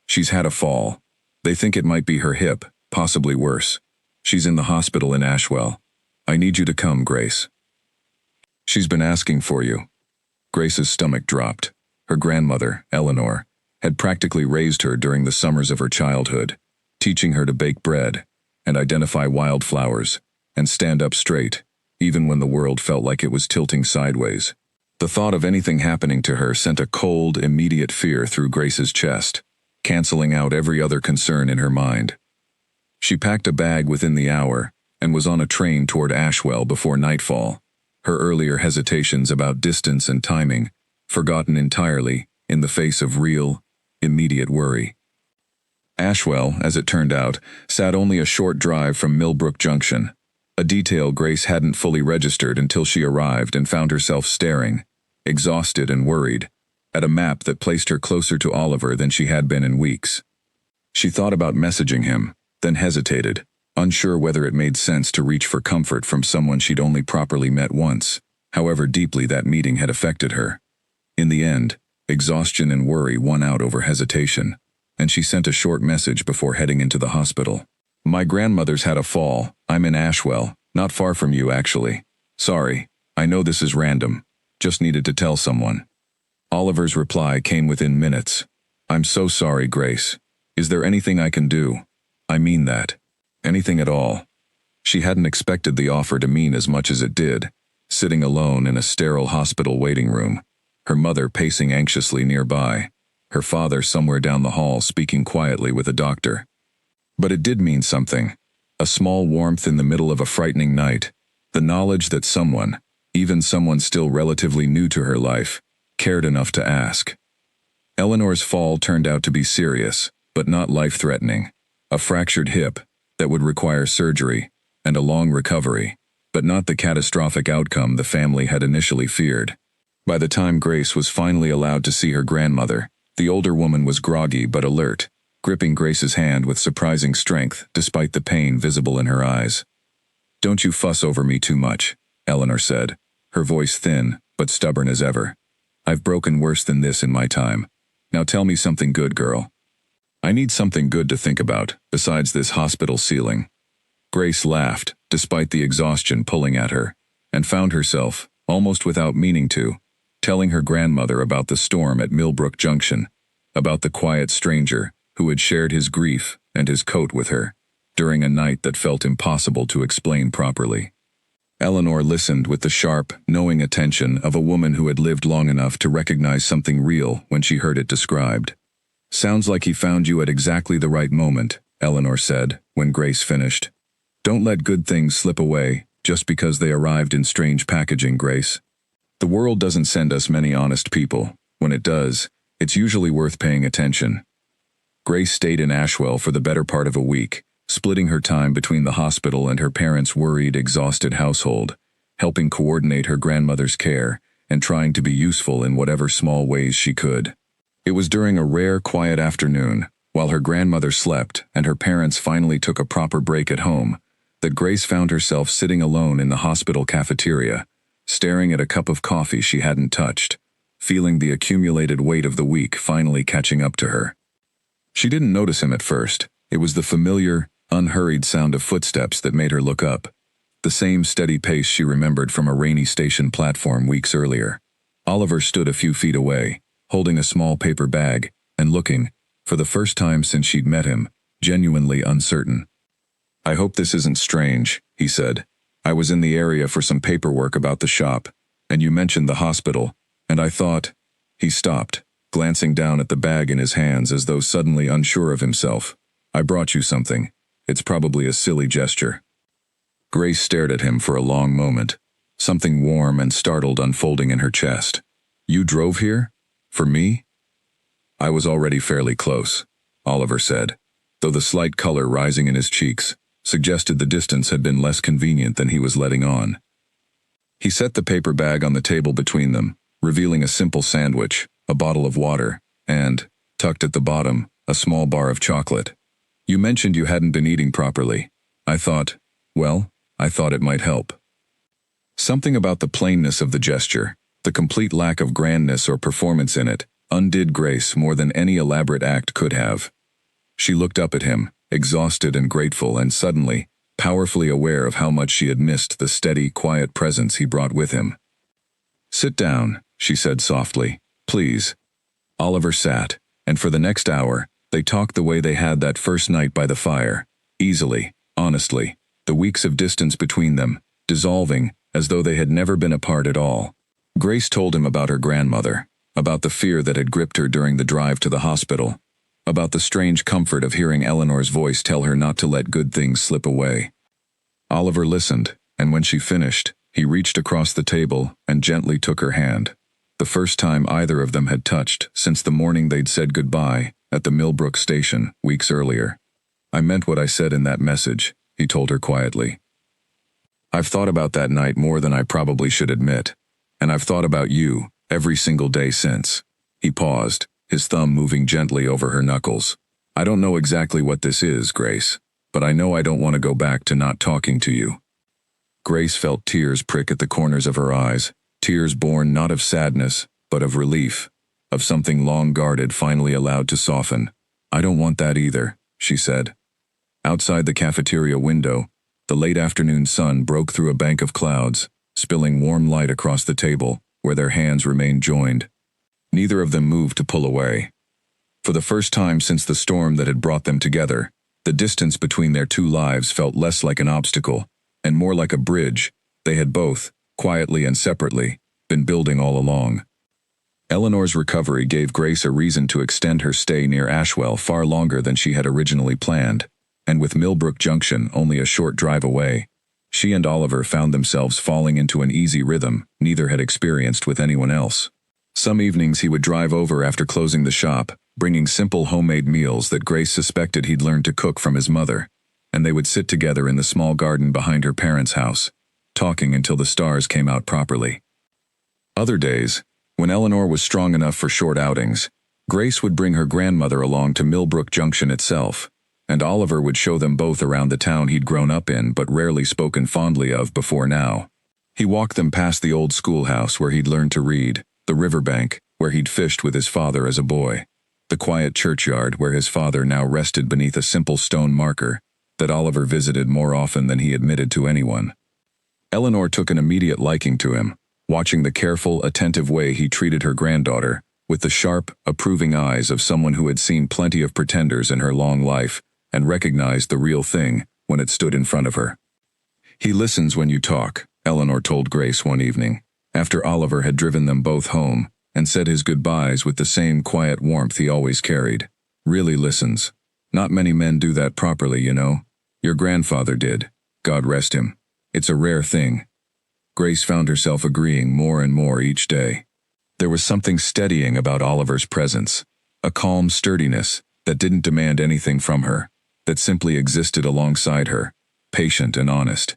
"She's had a fall. They think it might be her hip, possibly worse. She's in the hospital in Ashwell. I need you to come, Grace. She's been asking for you." Grace's stomach dropped. Her grandmother, Eleanor, had practically raised her during the summers of her childhood, teaching her to bake bread, and identify wildflowers, and stand up straight, even when the world felt like it was tilting sideways. The thought of anything happening to her sent a cold, immediate fear through Grace's chest, canceling out every other concern in her mind. She packed a bag within the hour, and was on a train toward Ashwell before nightfall, her earlier hesitations about distance and timing forgotten entirely in the face of real, immediate worry. Ashwell, as it turned out, sat only a short drive from Millbrook Junction, a detail Grace hadn't fully registered until she arrived and found herself staring, exhausted and worried, at a map that placed her closer to Oliver than she had been in weeks. She thought about messaging him, then hesitated, unsure whether it made sense to reach for comfort from someone she'd only properly met once, however deeply that meeting had affected her. In the end, exhaustion and worry won out over hesitation, and she sent a short message before heading into the hospital. "My grandmother's had a fall. I'm in Ashwell, not far from you actually. Sorry, I know this is random. Just needed to tell someone." Oliver's reply came within minutes. "I'm so sorry, Grace. Is there anything I can do? I mean that. Anything at all." She hadn't expected the offer to mean as much as it did, sitting alone in a sterile hospital waiting room, her mother pacing anxiously nearby, her father somewhere down the hall speaking quietly with a doctor. But it did mean something. A small warmth in the middle of a frightening night, the knowledge that someone, even someone still relatively new to her life, cared enough to ask. Eleanor's fall turned out to be serious, but not life-threatening. A fractured hip that would require surgery and a long recovery, but not the catastrophic outcome the family had initially feared. By the time Grace was finally allowed to see her grandmother, the older woman was groggy but alert, gripping Grace's hand with surprising strength despite the pain visible in her eyes. "Don't you fuss over me too much," Eleanor said, her voice thin but stubborn as ever. "I've broken worse than this in my time. Now tell me something good, girl." "I need something good to think about, besides this hospital ceiling." Grace laughed, despite the exhaustion pulling at her, and found herself, almost without meaning to, telling her grandmother about the storm at Millbrook Junction, about the quiet stranger who had shared his grief and his coat with her, during a night that felt impossible to explain properly. Eleanor listened with the sharp, knowing attention of a woman who had lived long enough to recognize something real when she heard it described. "Sounds like he found you at exactly the right moment," Eleanor said, when Grace finished. "Don't let good things slip away just because they arrived in strange packaging, Grace. The world doesn't send us many honest people. When it does, it's usually worth paying attention." Grace stayed in Ashwell for the better part of a week, splitting her time between the hospital and her parents' worried, exhausted household, helping coordinate her grandmother's care, and trying to be useful in whatever small ways she could. It was during a rare, quiet afternoon, while her grandmother slept and her parents finally took a proper break at home, that Grace found herself sitting alone in the hospital cafeteria, staring at a cup of coffee she hadn't touched, feeling the accumulated weight of the week finally catching up to her. She didn't notice him at first. It was the familiar, unhurried sound of footsteps that made her look up, the same steady pace she remembered from a Rainy Station platform weeks earlier. Oliver stood a few feet away, holding a small paper bag, and looking, for the first time since she'd met him, genuinely uncertain. "I hope this isn't strange," he said. "I was in the area for some paperwork about the shop, and you mentioned the hospital, and I thought—" He stopped, glancing down at the bag in his hands as though suddenly unsure of himself. "I brought you something. It's probably a silly gesture." Grace stared at him for a long moment, something warm and startled unfolding in her chest. "You drove here? For me?" "I was already fairly close," Oliver said, though the slight color rising in his cheeks suggested the distance had been less convenient than he was letting on. He set the paper bag on the table between them, revealing a simple sandwich, a bottle of water, and, tucked at the bottom, a small bar of chocolate. "You mentioned you hadn't been eating properly. I thought it might help." Something about the plainness of the gesture, the complete lack of grandness or performance in it, undid Grace more than any elaborate act could have. She looked up at him, exhausted and grateful, and suddenly, powerfully aware of how much she had missed the steady, quiet presence he brought with him. "Sit down," she said softly. "Please." Oliver sat, and for the next hour, they talked the way they had that first night by the fire, easily, honestly, the weeks of distance between them, dissolving as though they had never been apart at all. Grace told him about her grandmother, about the fear that had gripped her during the drive to the hospital, about the strange comfort of hearing Eleanor's voice tell her not to let good things slip away. Oliver listened, and when she finished, he reached across the table and gently took her hand, the first time either of them had touched since the morning they'd said goodbye at the Millbrook station weeks earlier. "I meant what I said in that message," he told her quietly. "I've thought about that night more than I probably should admit, and I've thought about you every single day since." He paused, his thumb moving gently over her knuckles. "I don't know exactly what this is, Grace, but I know I don't want to go back to not talking to you." Grace felt tears prick at the corners of her eyes, tears born not of sadness, but of relief, of something long guarded finally allowed to soften. "I don't want that either," she said. Outside the cafeteria window, the late afternoon sun broke through a bank of clouds, spilling warm light across the table, where their hands remained joined. Neither of them moved to pull away. For the first time since the storm that had brought them together, the distance between their two lives felt less like an obstacle, and more like a bridge they had both, quietly and separately, been building all along. Eleanor's recovery gave Grace a reason to extend her stay near Ashwell far longer than she had originally planned, and with Millbrook Junction only a short drive away, she and Oliver found themselves falling into an easy rhythm neither had experienced with anyone else. Some evenings he would drive over after closing the shop, bringing simple homemade meals that Grace suspected he'd learned to cook from his mother, and they would sit together in the small garden behind her parents' house, talking until the stars came out properly. Other days, when Eleanor was strong enough for short outings, Grace would bring her grandmother along to Millbrook Junction itself, and Oliver would show them both around the town he'd grown up in but rarely spoken fondly of before now. He walked them past the old schoolhouse where he'd learned to read, the riverbank where he'd fished with his father as a boy, the quiet churchyard where his father now rested beneath a simple stone marker that Oliver visited more often than he admitted to anyone. Eleanor took an immediate liking to him, watching the careful, attentive way he treated her granddaughter, with the sharp, approving eyes of someone who had seen plenty of pretenders in her long life and recognized the real thing when it stood in front of her. "He listens when you talk," Eleanor told Grace one evening, after Oliver had driven them both home and said his goodbyes with the same quiet warmth he always carried. "Really listens. Not many men do that properly, you know. Your grandfather did. God rest him. It's a rare thing." Grace found herself agreeing more and more each day. There was something steadying about Oliver's presence, a calm sturdiness that didn't demand anything from her, that simply existed alongside her, patient and honest.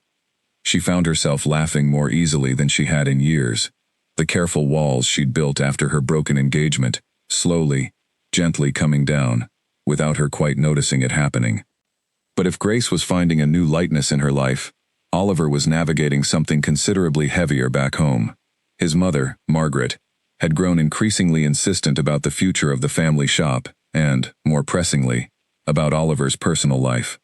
She found herself laughing more easily than she had in years. The careful walls she'd built after her broken engagement, slowly, gently coming down, without her quite noticing it happening. But if Grace was finding a new lightness in her life, Oliver was navigating something considerably heavier back home. His mother, Margaret, had grown increasingly insistent about the future of the family shop and, more pressingly, about Oliver's personal life.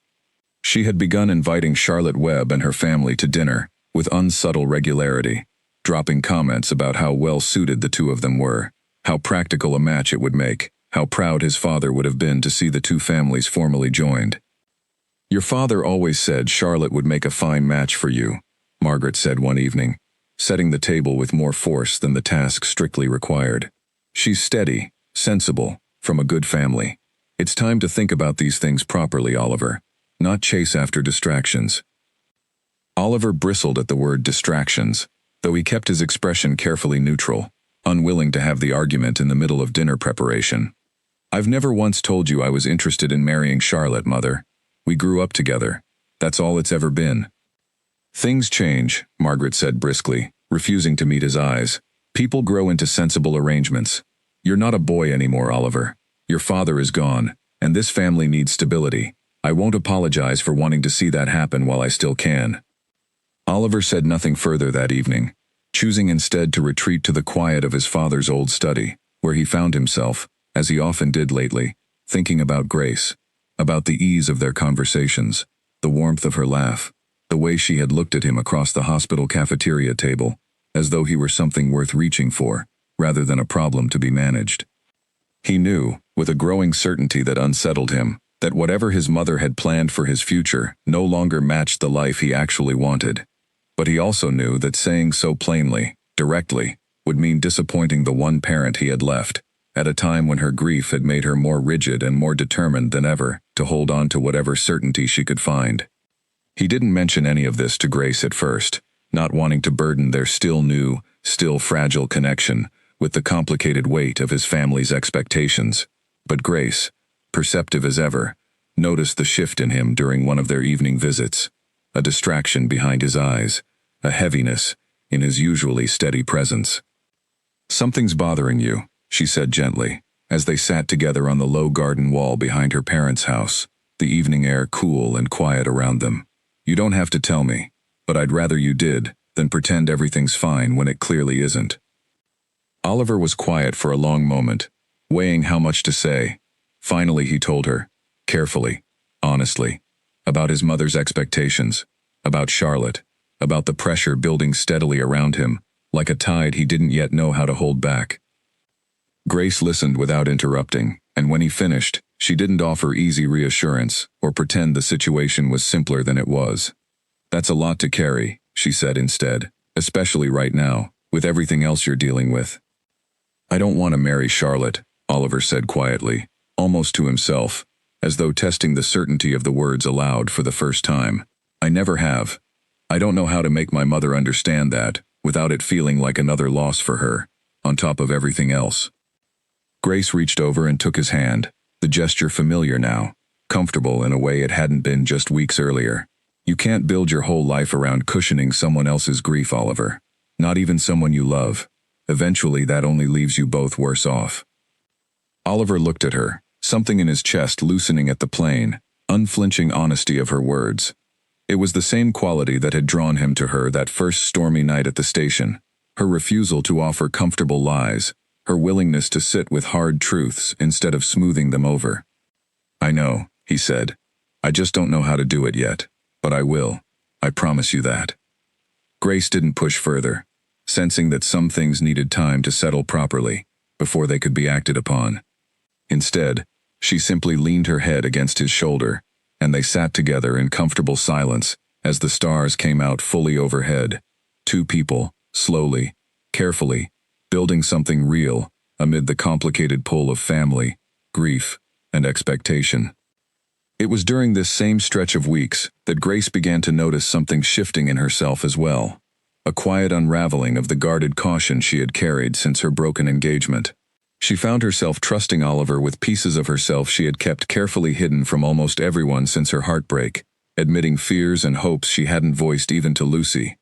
She had begun inviting Charlotte Webb and her family to dinner with unsubtle regularity, dropping comments about how well-suited the two of them were, how practical a match it would make, how proud his father would have been to see the two families formally joined. "Your father always said Charlotte would make a fine match for you," Margaret said one evening, setting the table with more force than the task strictly required. "She's steady, sensible, from a good family. It's time to think about these things properly, Oliver, not chase after distractions." Oliver bristled at the word distractions, though he kept his expression carefully neutral, unwilling to have the argument in the middle of dinner preparation. "I've never once told you I was interested in marrying Charlotte, Mother. We grew up together. That's all it's ever been." "Things change," Margaret said briskly, refusing to meet his eyes. "People grow into sensible arrangements. You're not a boy anymore, Oliver. Your father is gone, and this family needs stability. I won't apologize for wanting to see that happen while I still can." Oliver said nothing further that evening, choosing instead to retreat to the quiet of his father's old study, where he found himself, as he often did lately, thinking about Grace, about the ease of their conversations, the warmth of her laugh, the way she had looked at him across the hospital cafeteria table, as though he were something worth reaching for, rather than a problem to be managed. He knew, with a growing certainty that unsettled him, that whatever his mother had planned for his future no longer matched the life he actually wanted. But he also knew that saying so plainly, directly, would mean disappointing the one parent he had left, at a time when her grief had made her more rigid and more determined than ever to hold on to whatever certainty she could find. He didn't mention any of this to Grace at first, not wanting to burden their still new, still fragile connection with the complicated weight of his family's expectations. But Grace, perceptive as ever, noticed the shift in him during one of their evening visits, a distraction behind his eyes, a heaviness in his usually steady presence. "Something's bothering you," she said gently, as they sat together on the low garden wall behind her parents' house, the evening air cool and quiet around them. "You don't have to tell me, but I'd rather you did than pretend everything's fine when it clearly isn't." Oliver was quiet for a long moment, weighing how much to say. Finally he told her, carefully, honestly, about his mother's expectations, about Charlotte, about the pressure building steadily around him, like a tide he didn't yet know how to hold back. Grace listened without interrupting, and when he finished, she didn't offer easy reassurance or pretend the situation was simpler than it was. "That's a lot to carry," she said instead, especially right now, with everything else you're dealing with. I don't want to marry Charlotte, Oliver said quietly, almost to himself, as though testing the certainty of the words aloud for the first time. I never have. I don't know how to make my mother understand that, without it feeling like another loss for her, on top of everything else. Grace reached over and took his hand, the gesture familiar now, comfortable in a way it hadn't been just weeks earlier. You can't build your whole life around cushioning someone else's grief, Oliver. Not even someone you love. Eventually that only leaves you both worse off. Oliver looked at her, something in his chest loosening at the plain, unflinching honesty of her words. It was the same quality that had drawn him to her that first stormy night at the station. Her refusal to offer comfortable lies, her willingness to sit with hard truths instead of smoothing them over. I know, he said. I just don't know how to do it yet. But I will. I promise you that. Grace didn't push further, sensing that some things needed time to settle properly before they could be acted upon. Instead, she simply leaned her head against his shoulder, and they sat together in comfortable silence as the stars came out fully overhead. Two people, slowly, carefully, building something real amid the complicated pull of family, grief, and expectation. It was during this same stretch of weeks that Grace began to notice something shifting in herself as well. A quiet unraveling of the guarded caution she had carried since her broken engagement. She found herself trusting Oliver with pieces of herself she had kept carefully hidden from almost everyone since her heartbreak, admitting fears and hopes she hadn't voiced even to Lucy.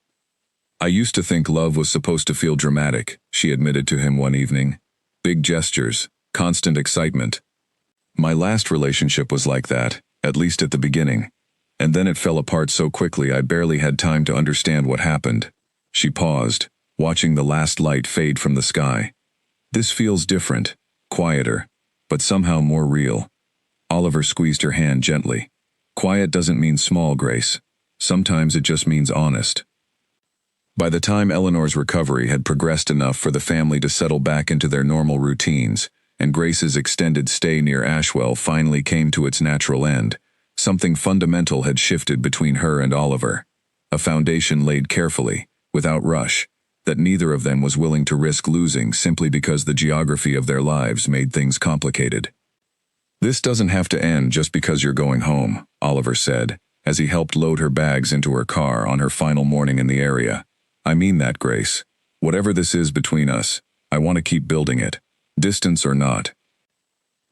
I used to think love was supposed to feel dramatic, she admitted to him one evening. Big gestures, constant excitement. My last relationship was like that, at least at the beginning, and then it fell apart so quickly I barely had time to understand what happened. She paused, watching the last light fade from the sky. This feels different, quieter, but somehow more real. Oliver squeezed her hand gently. Quiet doesn't mean small, Grace. Sometimes it just means honest. By the time Eleanor's recovery had progressed enough for the family to settle back into their normal routines, and Grace's extended stay near Ashwell finally came to its natural end, something fundamental had shifted between her and Oliver. A foundation laid carefully, without rush, that neither of them was willing to risk losing simply because the geography of their lives made things complicated. This doesn't have to end just because you're going home, Oliver said, as he helped load her bags into her car on her final morning in the area. I mean that, Grace. Whatever this is between us, I want to keep building it. Distance or not.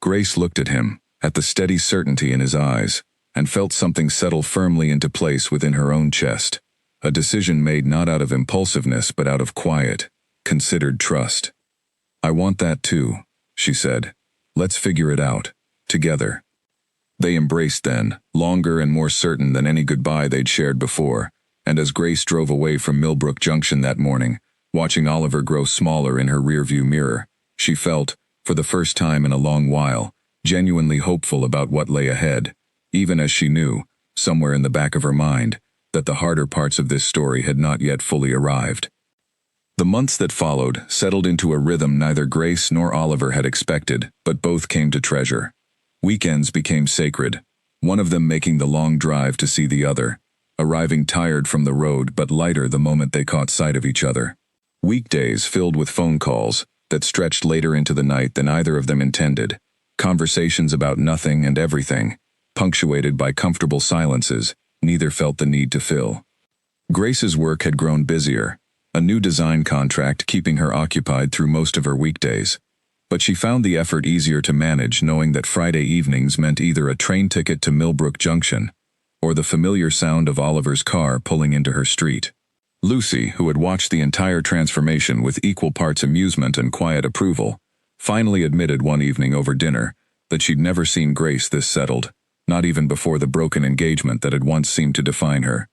Grace looked at him, at the steady certainty in his eyes, and felt something settle firmly into place within her own chest. A decision made not out of impulsiveness but out of quiet, considered trust. I want that too, she said. Let's figure it out. Together. They embraced then, longer and more certain than any goodbye they'd shared before, and as Grace drove away from Millbrook Junction that morning, watching Oliver grow smaller in her rearview mirror, she felt, for the first time in a long while, genuinely hopeful about what lay ahead, even as she knew, somewhere in the back of her mind, that the harder parts of this story had not yet fully arrived. The months that followed settled into a rhythm neither Grace nor Oliver had expected, but both came to treasure. Weekends became sacred, one of them making the long drive to see the other, arriving tired from the road but lighter the moment they caught sight of each other. Weekdays filled with phone calls that stretched later into the night than either of them intended, conversations about nothing and everything, punctuated by comfortable silences neither felt the need to fill. Grace's work had grown busier, a new design contract keeping her occupied through most of her weekdays. But she found the effort easier to manage knowing that Friday evenings meant either a train ticket to Millbrook Junction or the familiar sound of Oliver's car pulling into her street. Lucy, who had watched the entire transformation with equal parts amusement and quiet approval, finally admitted one evening over dinner that she'd never seen Grace this settled, not even before the broken engagement that had once seemed to define her.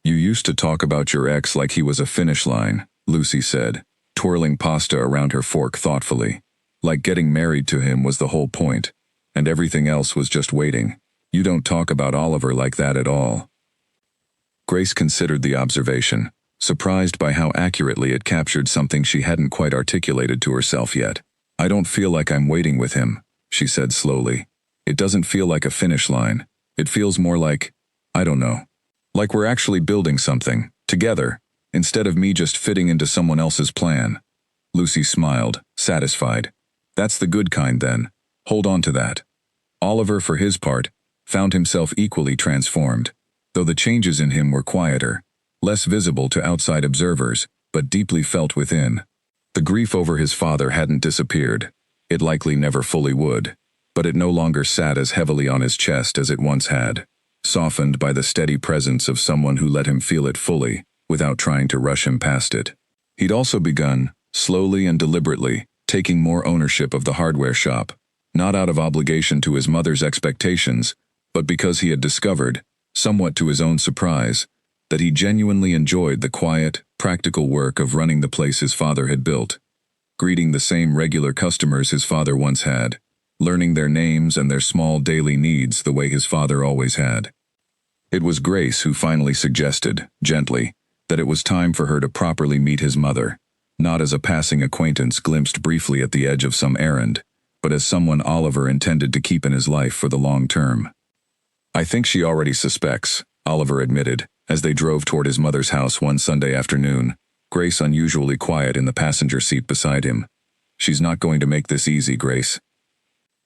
You used to talk about your ex like he was a finish line, Lucy said, twirling pasta around her fork thoughtfully. Like getting married to him was the whole point, and everything else was just waiting. You don't talk about Oliver like that at all. Grace considered the observation, surprised by how accurately it captured something she hadn't quite articulated to herself yet. I don't feel like I'm waiting with him, she said slowly. It doesn't feel like a finish line. It feels more like, I don't know, like we're actually building something, together, instead of me just fitting into someone else's plan. Lucy smiled, satisfied. That's the good kind then. Hold on to that. Oliver, for his part, found himself equally transformed, though the changes in him were quieter, less visible to outside observers, but deeply felt within. The grief over his father hadn't disappeared. It likely never fully would, but it no longer sat as heavily on his chest as it once had, softened by the steady presence of someone who let him feel it fully, without trying to rush him past it. He'd also begun, slowly and deliberately, taking more ownership of the hardware shop, not out of obligation to his mother's expectations, but because he had discovered, somewhat to his own surprise, that he genuinely enjoyed the quiet, practical work of running the place his father had built, greeting the same regular customers his father once had, learning their names and their small daily needs the way his father always had. It was Grace who finally suggested, gently, that it was time for her to properly meet his mother, not as a passing acquaintance glimpsed briefly at the edge of some errand, but as someone Oliver intended to keep in his life for the long term. I think she already suspects, Oliver admitted, as they drove toward his mother's house one Sunday afternoon, Grace unusually quiet in the passenger seat beside him. She's not going to make this easy, Grace.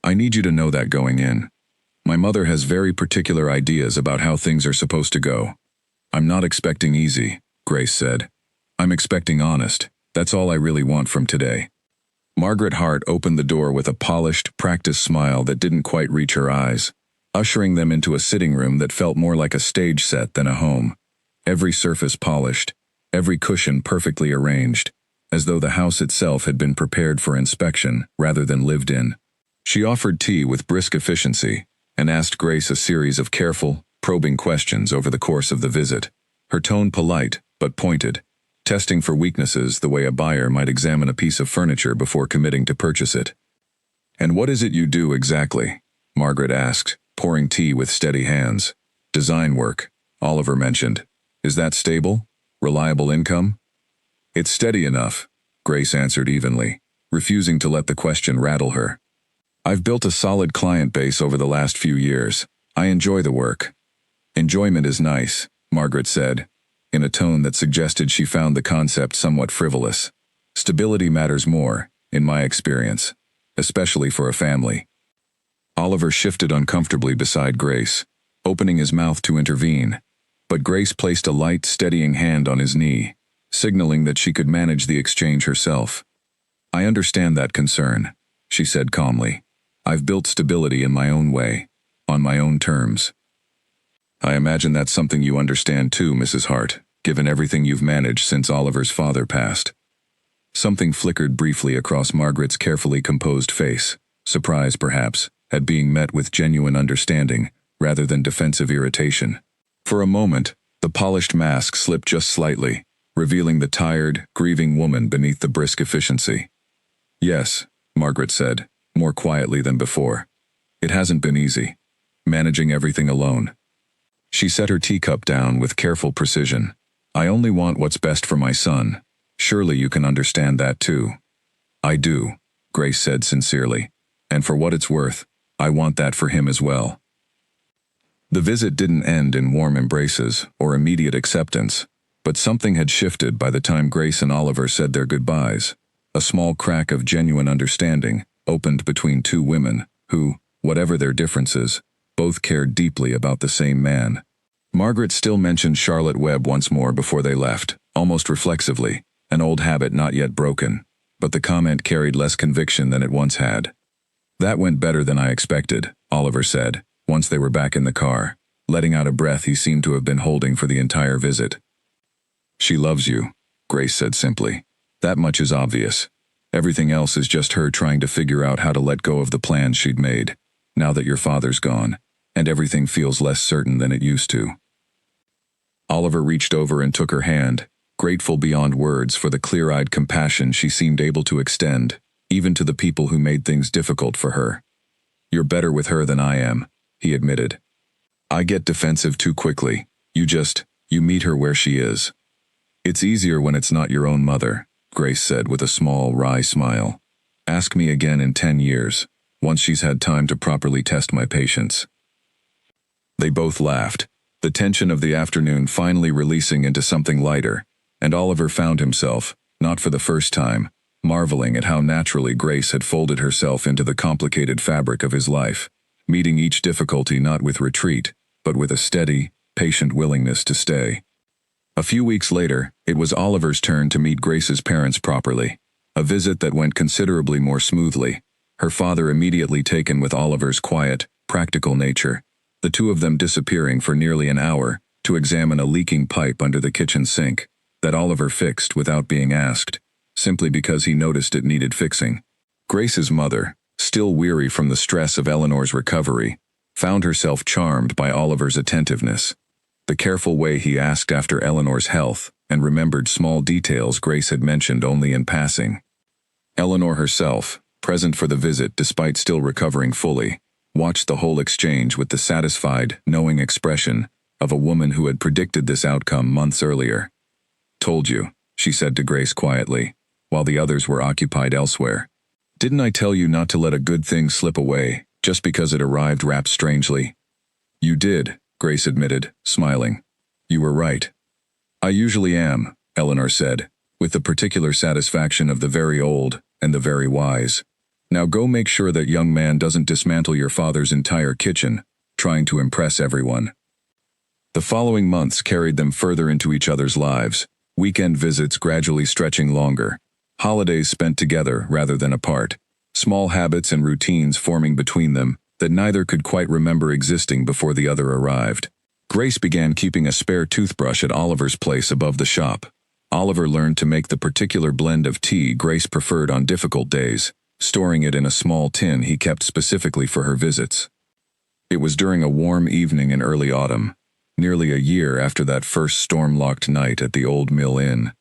I need you to know that going in. My mother has very particular ideas about how things are supposed to go. I'm not expecting easy, Grace said. I'm expecting honest. That's all I really want from today. Margaret Hart opened the door with a polished, practiced smile that didn't quite reach her eyes, ushering them into a sitting room that felt more like a stage set than a home. Every surface polished, every cushion perfectly arranged, as though the house itself had been prepared for inspection rather than lived in. She offered tea with brisk efficiency and asked Grace a series of careful, probing questions over the course of the visit, her tone polite but pointed, testing for weaknesses the way a buyer might examine a piece of furniture before committing to purchase it. "And what is it you do exactly?" Margaret asked, pouring tea with steady hands. "Design work," Oliver mentioned. "Is that stable? Reliable income?" "It's steady enough," Grace answered evenly, refusing to let the question rattle her. "I've built a solid client base over the last few years. I enjoy the work." "Enjoyment is nice," Margaret said, in a tone that suggested she found the concept somewhat frivolous. "Stability matters more, in my experience, especially for a family." Oliver shifted uncomfortably beside Grace, opening his mouth to intervene, but Grace placed a light, steadying hand on his knee, signaling that she could manage the exchange herself. "I understand that concern," she said calmly. "I've built stability in my own way, on my own terms." "I imagine that's something you understand too, Mrs. Hart, given everything you've managed since Oliver's father passed." Something flickered briefly across Margaret's carefully composed face, surprise perhaps, at being met with genuine understanding, rather than defensive irritation. For a moment, the polished mask slipped just slightly, revealing the tired, grieving woman beneath the brisk efficiency. "Yes," Margaret said, more quietly than before. "It hasn't been easy. Managing everything alone." She set her teacup down with careful precision. "I only want what's best for my son. Surely you can understand that too." "I do," Grace said sincerely. "And for what it's worth, I want that for him as well." The visit didn't end in warm embraces or immediate acceptance, but something had shifted by the time Grace and Oliver said their goodbyes. A small crack of genuine understanding opened between two women who, whatever their differences, both cared deeply about the same man. Margaret still mentioned Charlotte Webb once more before they left, almost reflexively, an old habit not yet broken, but the comment carried less conviction than it once had. "That went better than I expected," Oliver said, once they were back in the car, letting out a breath he seemed to have been holding for the entire visit. "She loves you," Grace said simply. "That much is obvious. Everything else is just her trying to figure out how to let go of the plans she'd made, now that your father's gone, and everything feels less certain than it used to." Oliver reached over and took her hand, grateful beyond words for the clear-eyed compassion she seemed able to extend, even to the people who made things difficult for her. "You're better with her than I am," he admitted. "I get defensive too quickly. You meet her where she is." "It's easier when it's not your own mother," Grace said with a small, wry smile. "Ask me again in 10 years, once she's had time to properly test my patience." They both laughed, the tension of the afternoon finally releasing into something lighter, And Oliver found himself, not for the first time, marveling at how naturally Grace had folded herself into the complicated fabric of his life, meeting each difficulty not with retreat, but with a steady, patient willingness to stay. A few weeks later, it was Oliver's turn to meet Grace's parents properly, a visit that went considerably more smoothly, her father immediately taken with Oliver's quiet, practical nature, the two of them disappearing for nearly an hour to examine a leaking pipe under the kitchen sink that Oliver fixed without being asked, simply because he noticed it needed fixing. Grace's mother, still weary from the stress of Eleanor's recovery, found herself charmed by Oliver's attentiveness. The careful way he asked after Eleanor's health and remembered small details Grace had mentioned only in passing. Eleanor herself, present for the visit despite still recovering fully, watched the whole exchange with the satisfied, knowing expression of a woman who had predicted this outcome months earlier. "Told you," she said to Grace quietly, while the others were occupied elsewhere. "Didn't I tell you not to let a good thing slip away, just because it arrived wrapped strangely?" "You did," Grace admitted, smiling. "You were right." "I usually am," Eleanor said, with the particular satisfaction of the very old and the very wise. "Now go make sure that young man doesn't dismantle your father's entire kitchen, trying to impress everyone." The following months carried them further into each other's lives, weekend visits gradually stretching longer, holidays spent together rather than apart, small habits and routines forming between them that neither could quite remember existing before the other arrived. Grace began keeping a spare toothbrush at Oliver's place above the shop. Oliver learned to make the particular blend of tea Grace preferred on difficult days, storing it in a small tin he kept specifically for her visits. It was during a warm evening in early autumn, nearly a year after that first storm-locked night at the Old Mill Inn,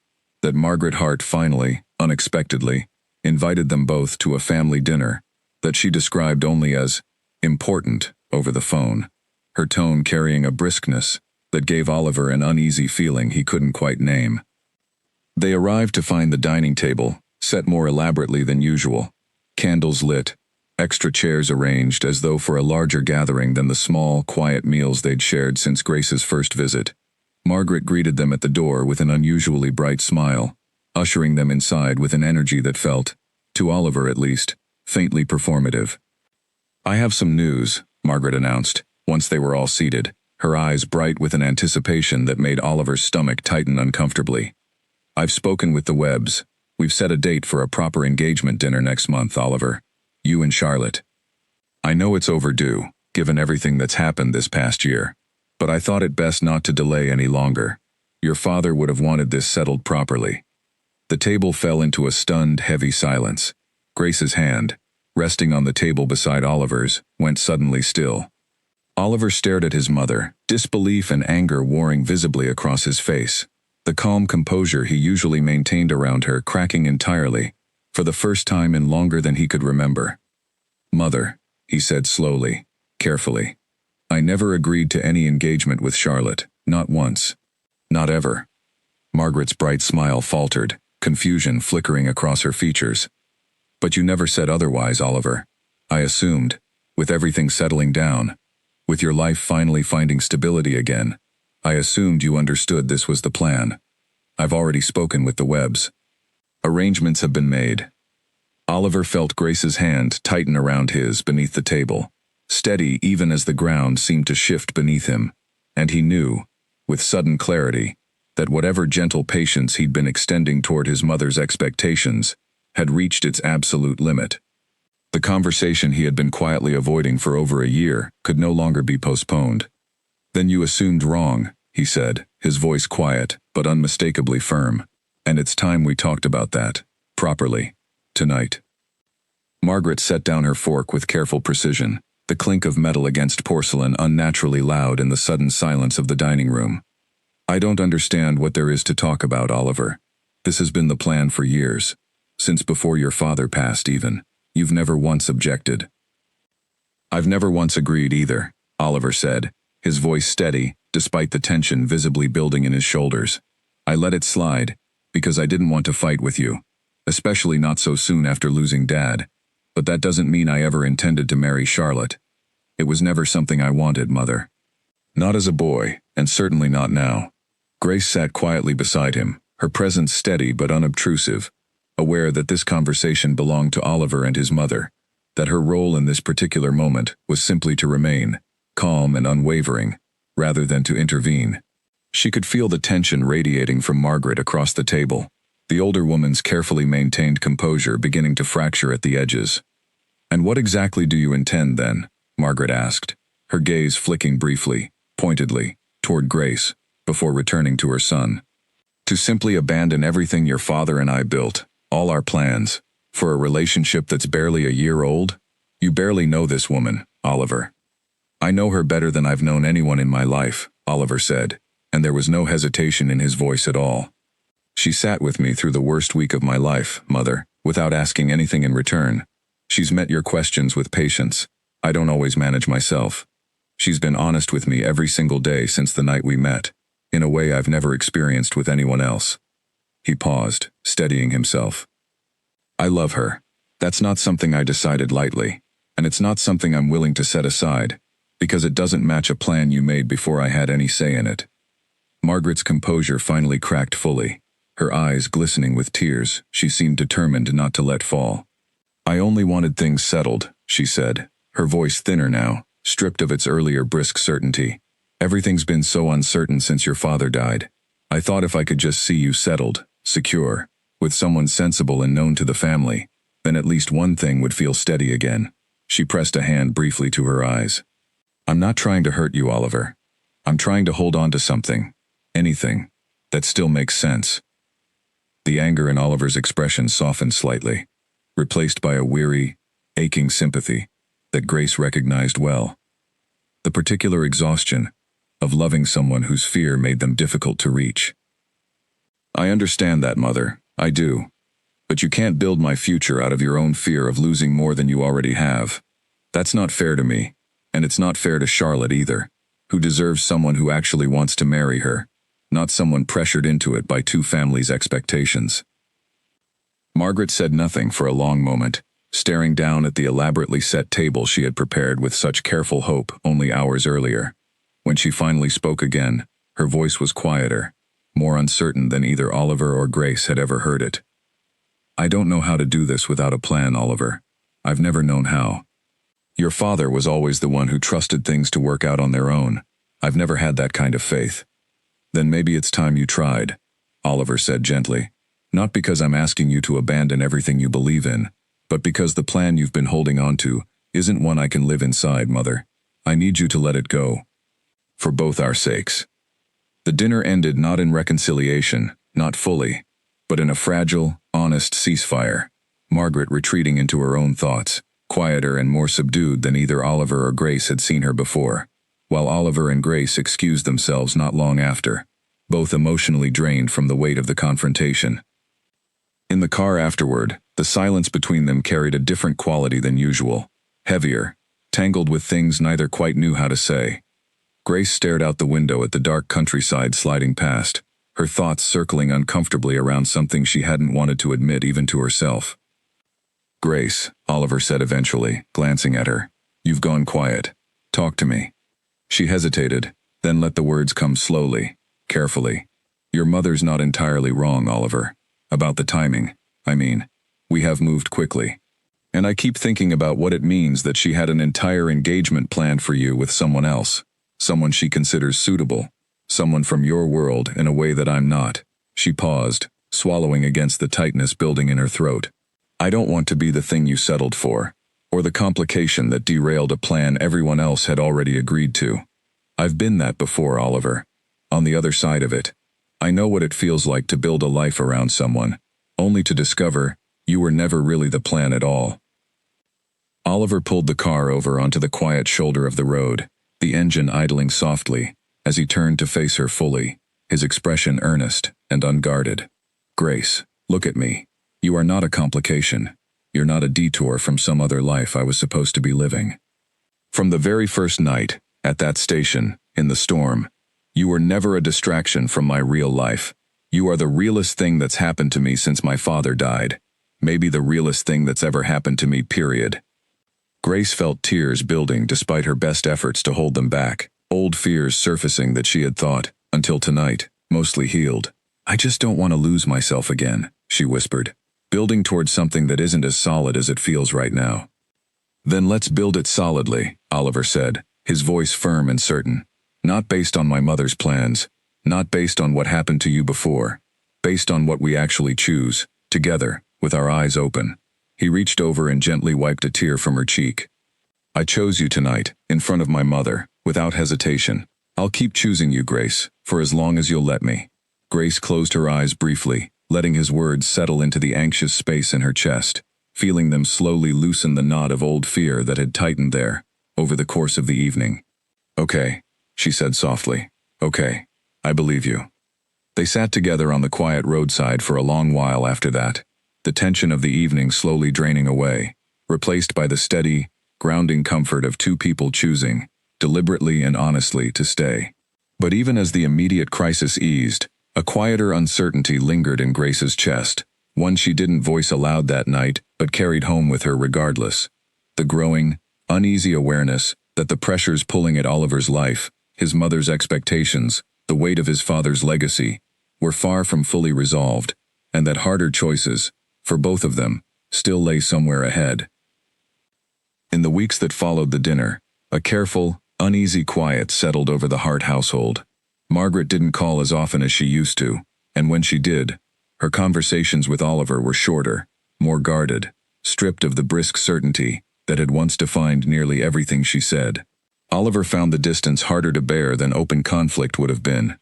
that Margaret Hart finally, unexpectedly, invited them both to a family dinner that she described only as important over the phone, her tone carrying a briskness that gave Oliver an uneasy feeling he couldn't quite name. They arrived to find the dining table set more elaborately than usual, candles lit, extra chairs arranged as though for a larger gathering than the small, quiet meals they'd shared since Grace's first visit. Margaret greeted them at the door with an unusually bright smile, ushering them inside with an energy that felt, to Oliver at least, faintly performative. "I have some news," Margaret announced, once they were all seated, her eyes bright with an anticipation that made Oliver's stomach tighten uncomfortably. "I've spoken with the Webbs. We've set a date for a proper engagement dinner next month, Oliver. You and Charlotte. I know it's overdue, given everything that's happened this past year, but I thought it best not to delay any longer. Your father would have wanted this settled properly." The table fell into a stunned, heavy silence. Grace's hand, resting on the table beside Oliver's, went suddenly still. Oliver stared at his mother, disbelief and anger warring visibly across his face, the calm composure he usually maintained around her cracking entirely, for the first time in longer than he could remember. "Mother," he said slowly, carefully, "I never agreed to any engagement with Charlotte, not once. Not ever." Margaret's bright smile faltered, confusion flickering across her features. "But you never said otherwise, Oliver. I assumed, with everything settling down, with your life finally finding stability again, I assumed you understood this was the plan. I've already spoken with the Webbs. Arrangements have been made." Oliver felt Grace's hand tighten around his beneath the table, steady even as the ground seemed to shift beneath him, and he knew, with sudden clarity, that whatever gentle patience he'd been extending toward his mother's expectations had reached its absolute limit. The conversation he had been quietly avoiding for over a year could no longer be postponed. "Then you assumed wrong," he said, his voice quiet but unmistakably firm. "And it's time we talked about that, properly, tonight." Margaret set down her fork with careful precision, the clink of metal against porcelain unnaturally loud in the sudden silence of the dining room. "I don't understand what there is to talk about, Oliver. This has been the plan for years. Since before your father passed even. You've never once objected." "I've never once agreed either," Oliver said, his voice steady, despite the tension visibly building in his shoulders. "I let it slide, because I didn't want to fight with you, especially not so soon after losing Dad. But that doesn't mean I ever intended to marry Charlotte. It was never something I wanted, Mother. Not as a boy, and certainly not now." Grace sat quietly beside him, her presence steady but unobtrusive, aware that this conversation belonged to Oliver and his mother, that her role in this particular moment was simply to remain, calm and unwavering, rather than to intervene. She could feel the tension radiating from Margaret across the table, the older woman's carefully maintained composure beginning to fracture at the edges. "And what exactly do you intend, then?" Margaret asked, her gaze flicking briefly, pointedly, toward Grace, before returning to her son. "To simply abandon everything your father and I built, all our plans, for a relationship that's barely a year old? You barely know this woman, Oliver." "I know her better than I've known anyone in my life," Oliver said, and there was no hesitation in his voice at all. "She sat with me through the worst week of my life, Mother, without asking anything in return. She's met your questions with patience. I don't always manage myself. She's been honest with me every single day since the night we met, in a way I've never experienced with anyone else." He paused, steadying himself. "I love her. That's not something I decided lightly, and it's not something I'm willing to set aside, because it doesn't match a plan you made before I had any say in it." Margaret's composure finally cracked fully. Her eyes glistening with tears, she seemed determined not to let fall. "I only wanted things settled," she said, her voice thinner now, stripped of its earlier brisk certainty. "Everything's been so uncertain since your father died. I thought if I could just see you settled, secure, with someone sensible and known to the family, then at least one thing would feel steady again." She pressed a hand briefly to her eyes. "I'm not trying to hurt you, Oliver. I'm trying to hold on to something, anything, that still makes sense." The anger in Oliver's expression softened slightly, replaced by a weary, aching sympathy that Grace recognized well. The particular exhaustion of loving someone whose fear made them difficult to reach. "I understand that, Mother, I do. But you can't build my future out of your own fear of losing more than you already have. That's not fair to me, and it's not fair to Charlotte either, who deserves someone who actually wants to marry her, not someone pressured into it by two families' expectations." Margaret said nothing for a long moment, staring down at the elaborately set table she had prepared with such careful hope only hours earlier. When she finally spoke again, her voice was quieter, more uncertain than either Oliver or Grace had ever heard it. "I don't know how to do this without a plan, Oliver. I've never known how. Your father was always the one who trusted things to work out on their own. I've never had that kind of faith." "Then maybe it's time you tried," Oliver said gently. "Not because I'm asking you to abandon everything you believe in, but because the plan you've been holding on to isn't one I can live inside, Mother. I need you to let it go. For both our sakes." The dinner ended not in reconciliation, not fully, but in a fragile, honest ceasefire, Margaret retreating into her own thoughts, quieter and more subdued than either Oliver or Grace had seen her before, while Oliver and Grace excused themselves not long after, both emotionally drained from the weight of the confrontation. In the car afterward, the silence between them carried a different quality than usual, heavier, tangled with things neither quite knew how to say. Grace stared out the window at the dark countryside sliding past, her thoughts circling uncomfortably around something she hadn't wanted to admit even to herself. "Grace," Oliver said eventually, glancing at her, "you've gone quiet. Talk to me." She hesitated, then let the words come slowly, carefully. "Your mother's not entirely wrong, Oliver. About the timing, I mean. We have moved quickly. And I keep thinking about what it means that she had an entire engagement planned for you with someone else, someone she considers suitable, someone from your world in a way that I'm not." She paused, swallowing against the tightness building in her throat. "I don't want to be the thing you settled for, or the complication that derailed a plan everyone else had already agreed to. I've been that before, Oliver. On the other side of it. I know what it feels like to build a life around someone, only to discover you were never really the plan at all." Oliver pulled the car over onto the quiet shoulder of the road, the engine idling softly, as he turned to face her fully, his expression earnest and unguarded. "Grace, look at me. You are not a complication. You're not a detour from some other life I was supposed to be living. From the very first night, at that station, in the storm, you were never a distraction from my real life. You are the realest thing that's happened to me since my father died. Maybe the realest thing that's ever happened to me, period." Grace felt tears building despite her best efforts to hold them back, old fears surfacing that she had thought, until tonight, mostly healed. I just don't want to lose myself again, she whispered, building towards something that isn't as solid as it feels right now. Then let's build it solidly, Oliver said, his voice firm and certain. Not based on my mother's plans, not based on what happened to you before, based on what we actually choose, together, with our eyes open. He reached over and gently wiped a tear from her cheek. I chose you tonight, in front of my mother, without hesitation. I'll keep choosing you, Grace, for as long as you'll let me. Grace closed her eyes briefly, letting his words settle into the anxious space in her chest, feeling them slowly loosen the knot of old fear that had tightened there, over the course of the evening. Okay, she said softly. Okay, I believe you. They sat together on the quiet roadside for a long while after that, the tension of the evening slowly draining away, replaced by the steady, grounding comfort of two people choosing, deliberately and honestly, to stay. But even as the immediate crisis eased, a quieter uncertainty lingered in Grace's chest, one she didn't voice aloud that night but carried home with her regardless. The growing, uneasy awareness that the pressures pulling at Oliver's life, his mother's expectations, the weight of his father's legacy, were far from fully resolved, and that harder choices, for both of them, still lay somewhere ahead. In the weeks that followed the dinner, a careful, uneasy quiet settled over the Hart household. Margaret didn't call as often as she used to, and when she did, her conversations with Oliver were shorter, more guarded, stripped of the brisk certainty that had once defined nearly everything she said. Oliver found the distance harder to bear than open conflict would have been,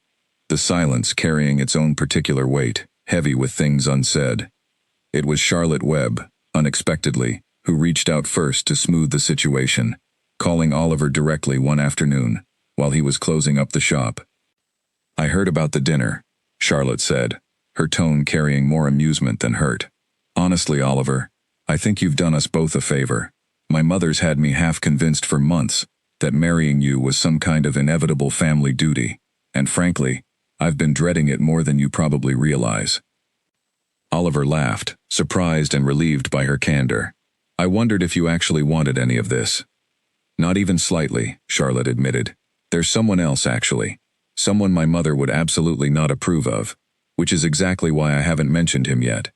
the silence carrying its own particular weight, heavy with things unsaid. It was Charlotte Webb, unexpectedly, who reached out first to smooth the situation, calling Oliver directly one afternoon, while he was closing up the shop. I heard about the dinner, Charlotte said, her tone carrying more amusement than hurt. Honestly, Oliver, I think you've done us both a favor. My mother's had me half convinced for months that marrying you was some kind of inevitable family duty, and frankly, I've been dreading it more than you probably realize. Oliver laughed, surprised and relieved by her candor. I wondered if you actually wanted any of this. Not even slightly, Charlotte admitted. There's someone else, actually. Someone my mother would absolutely not approve of, which is exactly why I haven't mentioned him yet.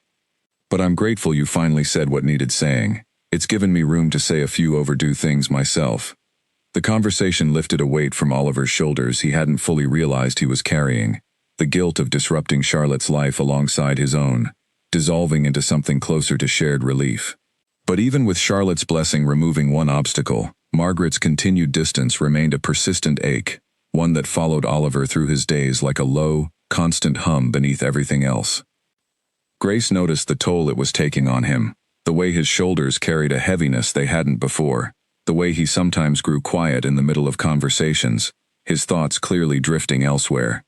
But I'm grateful you finally said what needed saying. It's given me room to say a few overdue things myself. The conversation lifted a weight from Oliver's shoulders he hadn't fully realized he was carrying, the guilt of disrupting Charlotte's life alongside his own, dissolving into something closer to shared relief. But even with Charlotte's blessing removing one obstacle, Margaret's continued distance remained a persistent ache, one that followed Oliver through his days like a low, constant hum beneath everything else. Grace noticed the toll it was taking on him, the way his shoulders carried a heaviness they hadn't before, the way he sometimes grew quiet in the middle of conversations, his thoughts clearly drifting elsewhere.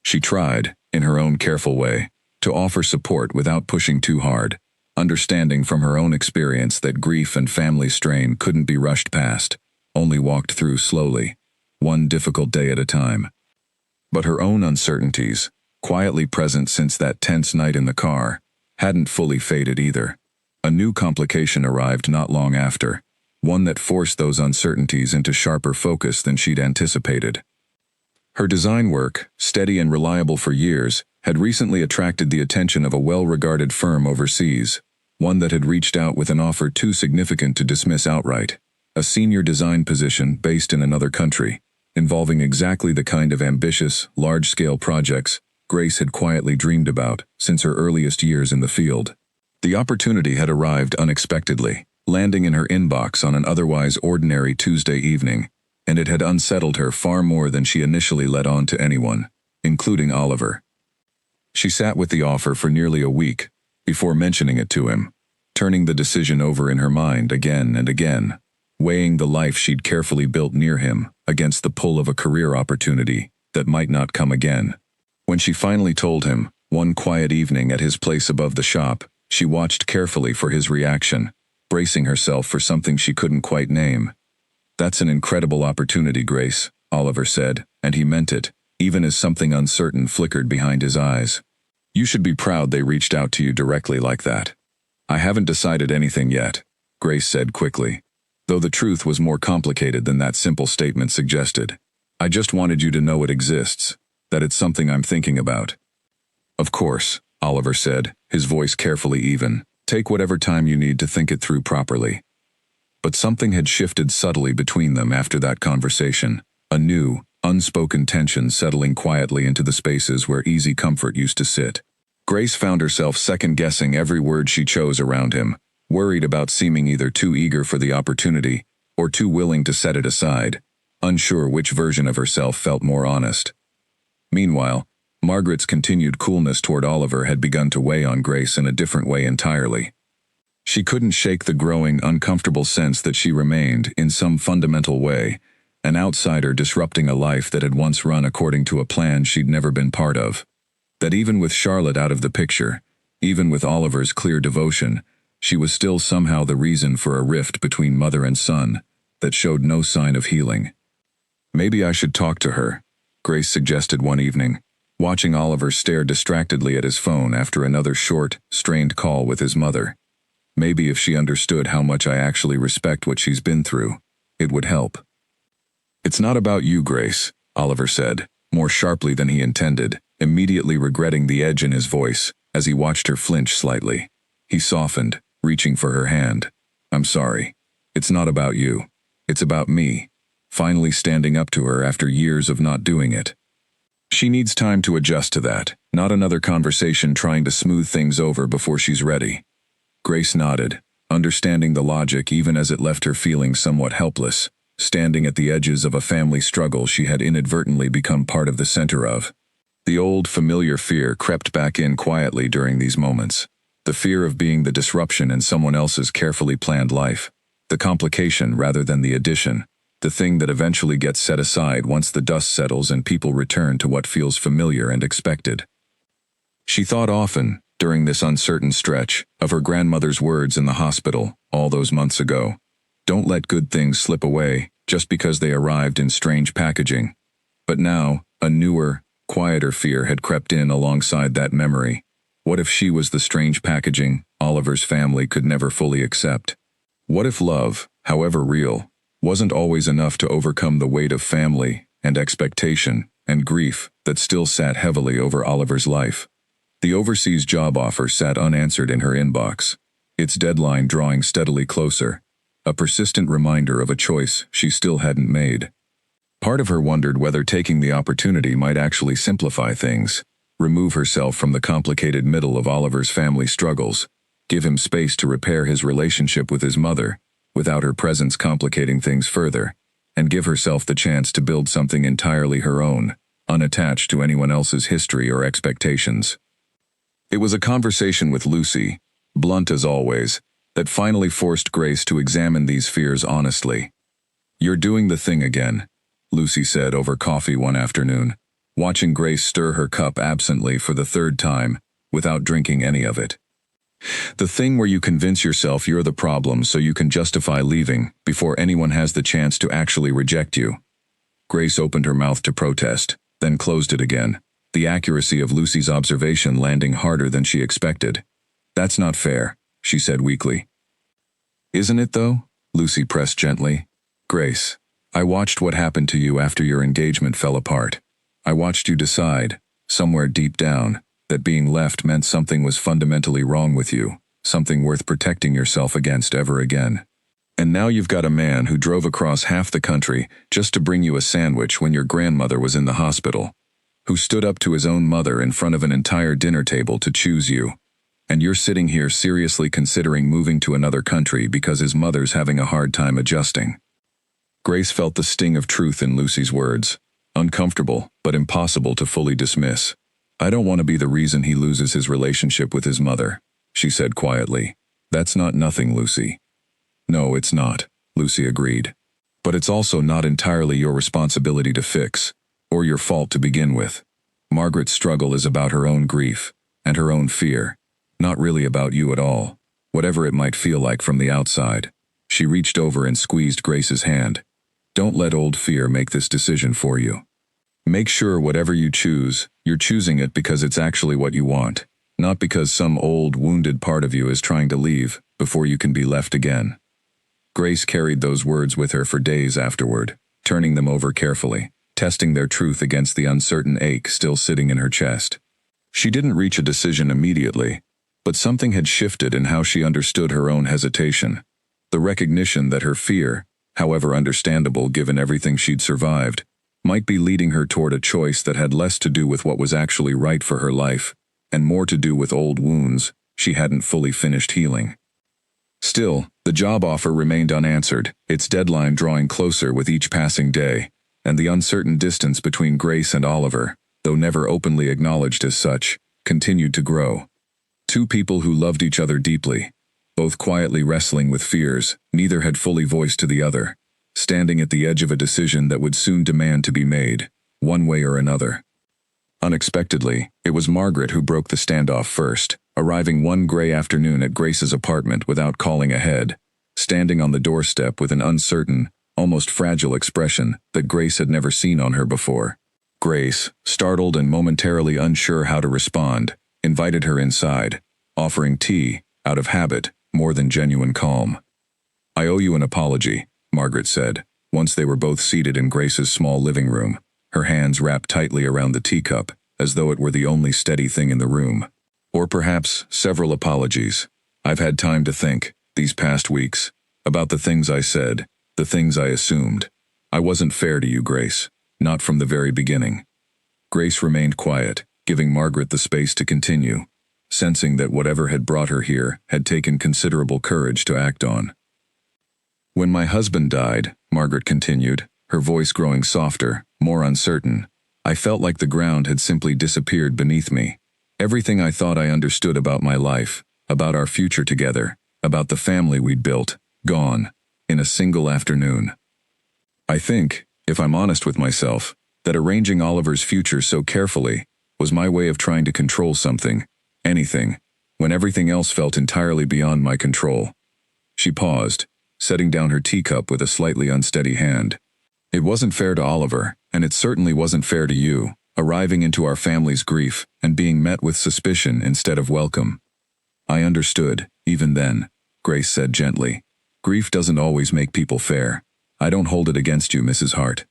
She tried, in her own careful way, to offer support without pushing too hard, understanding from her own experience that grief and family strain couldn't be rushed past, only walked through slowly, one difficult day at a time. But her own uncertainties, quietly present since that tense night in the car, hadn't fully faded either. A new complication arrived not long after, one that forced those uncertainties into sharper focus than she'd anticipated. Her design work, steady and reliable for years, had recently attracted the attention of a well-regarded firm overseas, one that had reached out with an offer too significant to dismiss outright, a senior design position based in another country, involving exactly the kind of ambitious, large-scale projects Grace had quietly dreamed about since her earliest years in the field. The opportunity had arrived unexpectedly, landing in her inbox on an otherwise ordinary Tuesday evening, and it had unsettled her far more than she initially let on to anyone, including Oliver. She sat with the offer for nearly a week before mentioning it to him, turning the decision over in her mind again and again, weighing the life she'd carefully built near him against the pull of a career opportunity that might not come again. When she finally told him, one quiet evening at his place above the shop, she watched carefully for his reaction, bracing herself for something she couldn't quite name. That's an incredible opportunity, Grace, Oliver said, and he meant it, even as something uncertain flickered behind his eyes. You should be proud they reached out to you directly like that. I haven't decided anything yet, Grace said quickly, though the truth was more complicated than that simple statement suggested. I just wanted you to know it exists, that it's something I'm thinking about. Of course, Oliver said, his voice carefully even. Take whatever time you need to think it through properly. But something had shifted subtly between them after that conversation. A new, unspoken tension settling quietly into the spaces where easy comfort used to sit. Grace found herself second-guessing every word she chose around him, worried about seeming either too eager for the opportunity or too willing to set it aside, unsure which version of herself felt more honest. Meanwhile, Margaret's continued coolness toward Oliver had begun to weigh on Grace in a different way entirely. She couldn't shake the growing, uncomfortable sense that she remained, in some fundamental way, an outsider disrupting a life that had once run according to a plan she'd never been part of. That even with Charlotte out of the picture, even with Oliver's clear devotion, she was still somehow the reason for a rift between mother and son that showed no sign of healing. Maybe I should talk to her, Grace suggested one evening, watching Oliver stare distractedly at his phone after another short, strained call with his mother. Maybe if she understood how much I actually respect what she's been through, it would help. It's not about you, Grace, Oliver said, more sharply than he intended, immediately regretting the edge in his voice as he watched her flinch slightly. He softened, reaching for her hand. I'm sorry. It's not about you. It's about me, finally standing up to her after years of not doing it. She needs time to adjust to that, not another conversation trying to smooth things over before she's ready. Grace nodded, understanding the logic even as it left her feeling somewhat helpless, standing at the edges of a family struggle she had inadvertently become part of the center of. The old, familiar fear crept back in quietly during these moments. The fear of being the disruption in someone else's carefully planned life. The complication rather than the addition. The thing that eventually gets set aside once the dust settles and people return to what feels familiar and expected. She thought often, during this uncertain stretch, of her grandmother's words in the hospital all those months ago. Don't let good things slip away just because they arrived in strange packaging. But now, a newer, quieter fear had crept in alongside that memory. What if she was the strange packaging Oliver's family could never fully accept? What if love, however real, wasn't always enough to overcome the weight of family and expectation and grief that still sat heavily over Oliver's life? The overseas job offer sat unanswered in her inbox, its deadline drawing steadily closer, a persistent reminder of a choice she still hadn't made. Part of her wondered whether taking the opportunity might actually simplify things, remove herself from the complicated middle of Oliver's family struggles, give him space to repair his relationship with his mother, without her presence complicating things further, and give herself the chance to build something entirely her own, unattached to anyone else's history or expectations. It was a conversation with Lucy, blunt as always, that finally forced Grace to examine these fears honestly. You're doing the thing again, Lucy said over coffee one afternoon, watching Grace stir her cup absently for the third time, without drinking any of it. The thing where you convince yourself you're the problem so you can justify leaving before anyone has the chance to actually reject you. Grace opened her mouth to protest, then closed it again, the accuracy of Lucy's observation landing harder than she expected. That's not fair, she said weakly. Isn't it though? Lucy pressed gently. Grace, I watched what happened to you after your engagement fell apart. I watched you decide, somewhere deep down, that being left meant something was fundamentally wrong with you, something worth protecting yourself against ever again. And now you've got a man who drove across half the country just to bring you a sandwich when your grandmother was in the hospital, who stood up to his own mother in front of an entire dinner table to choose you. And you're sitting here seriously considering moving to another country because his mother's having a hard time adjusting. Grace felt the sting of truth in Lucy's words, uncomfortable but impossible to fully dismiss. I don't want to be the reason he loses his relationship with his mother, she said quietly. That's not nothing, Lucy. No, it's not, Lucy agreed. But it's also not entirely your responsibility to fix, or your fault to begin with. Margaret's struggle is about her own grief, and her own fear, not really about you at all, whatever it might feel like from the outside. She reached over and squeezed Grace's hand. Don't let old fear make this decision for you. Make sure whatever you choose, you're choosing it because it's actually what you want, not because some old, wounded part of you is trying to leave before you can be left again. Grace carried those words with her for days afterward, turning them over carefully, testing their truth against the uncertain ache still sitting in her chest. She didn't reach a decision immediately, but something had shifted in how she understood her own hesitation. The recognition that her fear, however understandable given everything she'd survived, might be leading her toward a choice that had less to do with what was actually right for her life, and more to do with old wounds she hadn't fully finished healing. Still, the job offer remained unanswered, its deadline drawing closer with each passing day, and the uncertain distance between Grace and Oliver, though never openly acknowledged as such, continued to grow. Two people who loved each other deeply, both quietly wrestling with fears neither had fully voiced to the other, standing at the edge of a decision that would soon demand to be made, one way or another. Unexpectedly, it was Margaret who broke the standoff first, arriving one gray afternoon at Grace's apartment without calling ahead, standing on the doorstep with an uncertain, almost fragile expression that Grace had never seen on her before. Grace, startled and momentarily unsure how to respond, invited her inside, offering tea, out of habit, more than genuine calm. "I owe you an apology," Margaret said, once they were both seated in Grace's small living room, her hands wrapped tightly around the teacup, as though it were the only steady thing in the room. "Or perhaps several apologies. I've had time to think, these past weeks, about the things I said, the things I assumed. I wasn't fair to you, Grace, not from the very beginning." Grace remained quiet, giving Margaret the space to continue, sensing that whatever had brought her here had taken considerable courage to act on. "When my husband died," Margaret continued, her voice growing softer, more uncertain, "I felt like the ground had simply disappeared beneath me. Everything I thought I understood about my life, about our future together, about the family we'd built, gone, in a single afternoon. I think, if I'm honest with myself, that arranging Oliver's future so carefully was my way of trying to control something, anything, when everything else felt entirely beyond my control." She paused, setting down her teacup with a slightly unsteady hand. "It wasn't fair to Oliver, and it certainly wasn't fair to you, arriving into our family's grief and being met with suspicion instead of welcome." "I understood, even then," Grace said gently. "Grief doesn't always make people fair. I don't hold it against you, Mrs. Hart."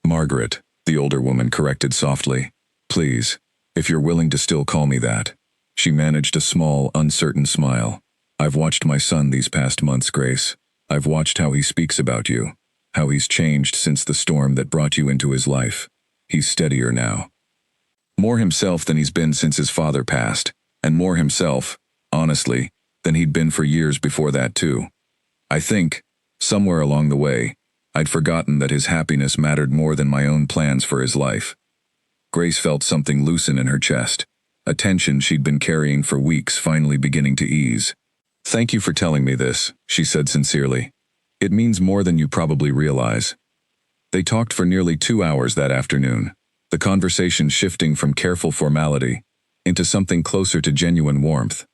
"Margaret," the older woman corrected softly. "Please, if you're willing to still call me that." She managed a small, uncertain smile. "I've watched my son these past months, Grace. I've watched how he speaks about you, how he's changed since the storm that brought you into his life. He's steadier now. More himself than he's been since his father passed, and more himself, honestly, than he'd been for years before that too. I think, somewhere along the way, I'd forgotten that his happiness mattered more than my own plans for his life." Grace felt something loosen in her chest, a tension she'd been carrying for weeks finally beginning to ease. "Thank you for telling me this," she said sincerely. "It means more than you probably realize." They talked for nearly 2 hours that afternoon, the conversation shifting from careful formality into something closer to genuine warmth.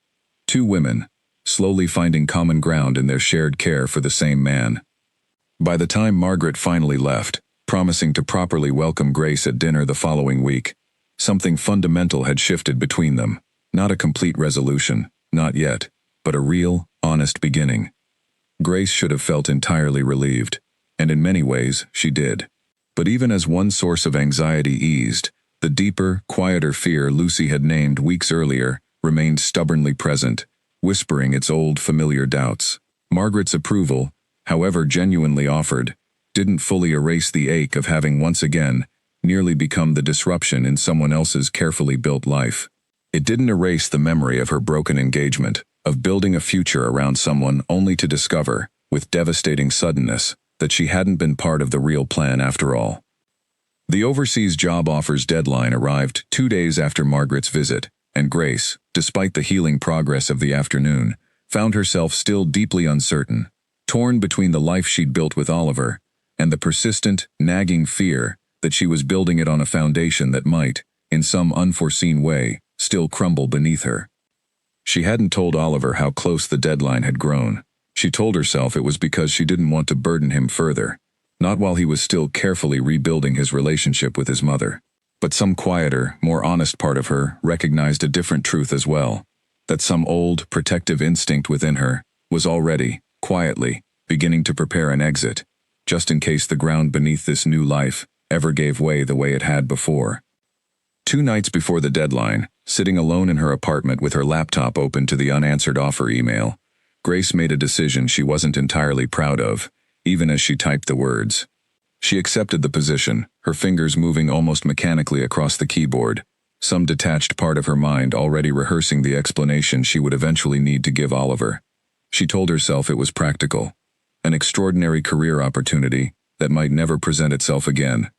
Two women, slowly finding common ground in their shared care for the same man. By the time Margaret finally left, promising to properly welcome Grace at dinner the following week, something fundamental had shifted between them. Not a complete resolution, not yet, but a real, honest beginning. Grace should have felt entirely relieved, and in many ways she did. But even as one source of anxiety eased, the deeper, quieter fear Lucy had named weeks earlier remained stubbornly present, whispering its old familiar doubts. Margaret's approval, however genuinely offered, didn't fully erase the ache of having once again nearly become the disruption in someone else's carefully built life. It didn't erase the memory of her broken engagement, of building a future around someone only to discover, with devastating suddenness, that she hadn't been part of the real plan after all. The overseas job offer's deadline arrived 2 days after Margaret's visit, and Grace, despite the healing progress of the afternoon, found herself still deeply uncertain, torn between the life she'd built with Oliver and the persistent, nagging fear that she was building it on a foundation that might, in some unforeseen way, still crumble beneath her. She hadn't told Oliver how close the deadline had grown. She told herself it was because she didn't want to burden him further, not while he was still carefully rebuilding his relationship with his mother. But some quieter, more honest part of her recognized a different truth as well, that some old, protective instinct within her was already, quietly, beginning to prepare an exit, just in case the ground beneath this new life ever gave way the way it had before. 2 nights before the deadline, sitting alone in her apartment with her laptop open to the unanswered offer email, Grace made a decision she wasn't entirely proud of, even as she typed the words. She accepted the position, her fingers moving almost mechanically across the keyboard, some detached part of her mind already rehearsing the explanation she would eventually need to give Oliver. She told herself it was practical, an extraordinary career opportunity that might never present itself again,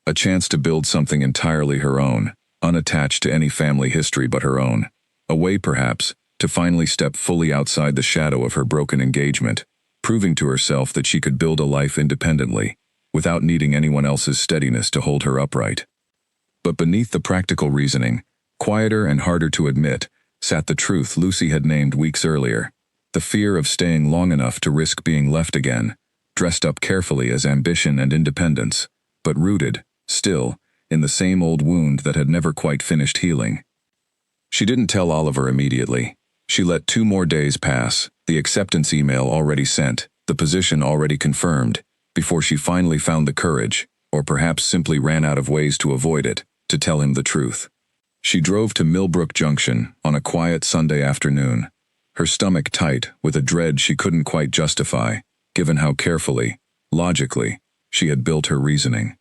a chance to build something entirely her own, unattached to any family history but her own, a way perhaps to finally step fully outside the shadow of her broken engagement, proving to herself that she could build a life independently, without needing anyone else's steadiness to hold her upright. But beneath the practical reasoning, quieter and harder to admit, sat the truth Lucy had named weeks earlier, the fear of staying long enough to risk being left again, dressed up carefully as ambition and independence, but rooted, still, in the same old wound that had never quite finished healing. She didn't tell Oliver immediately. She let 2 more days pass, the acceptance email already sent, the position already confirmed, before she finally found the courage, or perhaps simply ran out of ways to avoid it, to tell him the truth. She drove to Millbrook Junction on a quiet Sunday afternoon, her stomach tight with a dread she couldn't quite justify, given how carefully, logically, she had built her reasoning.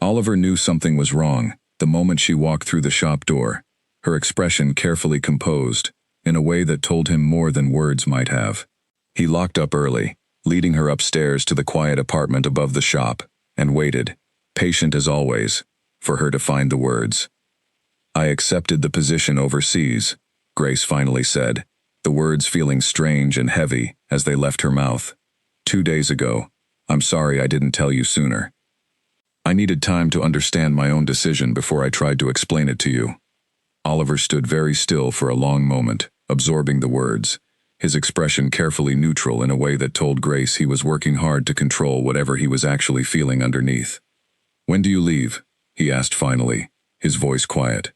Oliver knew something was wrong the moment she walked through the shop door, her expression carefully composed, in a way that told him more than words might have. He locked up early, leading her upstairs to the quiet apartment above the shop, and waited, patient as always, for her to find the words. "I accepted the position overseas," Grace finally said, the words feeling strange and heavy as they left her mouth. "2 days ago. I'm sorry I didn't tell you sooner. I needed time to understand my own decision before I tried to explain it to you." Oliver stood very still for a long moment, absorbing the words, his expression carefully neutral in a way that told Grace he was working hard to control whatever he was actually feeling underneath. "When do you leave?" he asked finally, his voice quiet.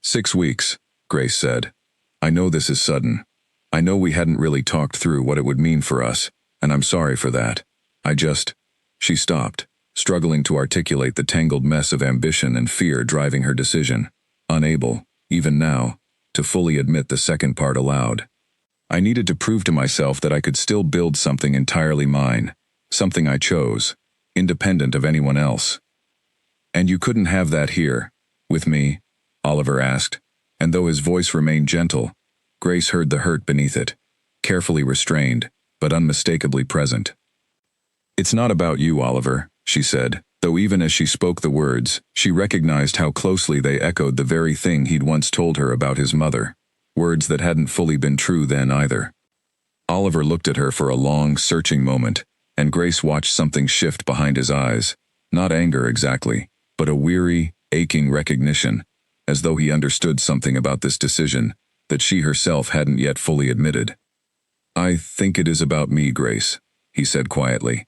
6 weeks, Grace said. "I know this is sudden. I know we hadn't really talked through what it would mean for us, and I'm sorry for that. She stopped, struggling to articulate the tangled mess of ambition and fear driving her decision, unable, even now, to fully admit the second part aloud. "I needed to prove to myself that I could still build something entirely mine, something I chose, independent of anyone else." "And you couldn't have that here, with me?" Oliver asked, and though his voice remained gentle, Grace heard the hurt beneath it, carefully restrained, but unmistakably present. "It's not about you, Oliver," she said, though even as she spoke the words, she recognized how closely they echoed the very thing he'd once told her about his mother, words that hadn't fully been true then either. Oliver looked at her for a long, searching moment, and Grace watched something shift behind his eyes, not anger exactly, but a weary, aching recognition, as though he understood something about this decision that she herself hadn't yet fully admitted. "I think it is about me, Grace," he said quietly.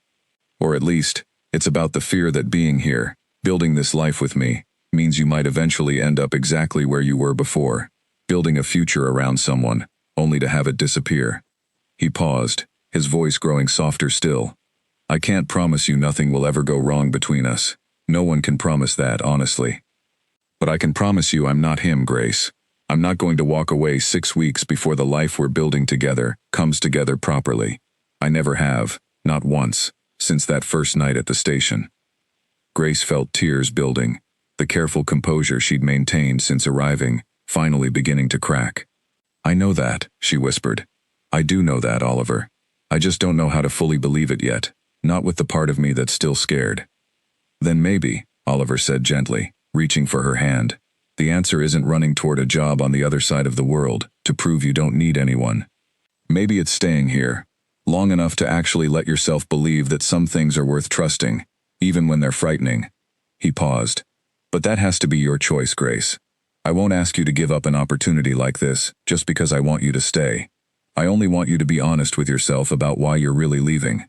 "Or at least, it's about the fear that being here, building this life with me, means you might eventually end up exactly where you were before, building a future around someone, only to have it disappear." He paused, his voice growing softer still. "I can't promise you nothing will ever go wrong between us. No one can promise that, honestly. But I can promise you I'm not him, Grace. I'm not going to walk away 6 weeks before the life we're building together comes together properly. I never have, not once, since that first night at the station." Grace felt tears building, the careful composure she'd maintained since arriving, finally beginning to crack. "I know that," she whispered. "I do know that, Oliver. I just don't know how to fully believe it yet, not with the part of me that's still scared." "Then maybe," Oliver said gently, reaching for her hand, "the answer isn't running toward a job on the other side of the world to prove you don't need anyone. Maybe it's staying here, long enough to actually let yourself believe that some things are worth trusting, even when they're frightening." He paused. "But that has to be your choice, Grace. I won't ask you to give up an opportunity like this just because I want you to stay. I only want you to be honest with yourself about why you're really leaving."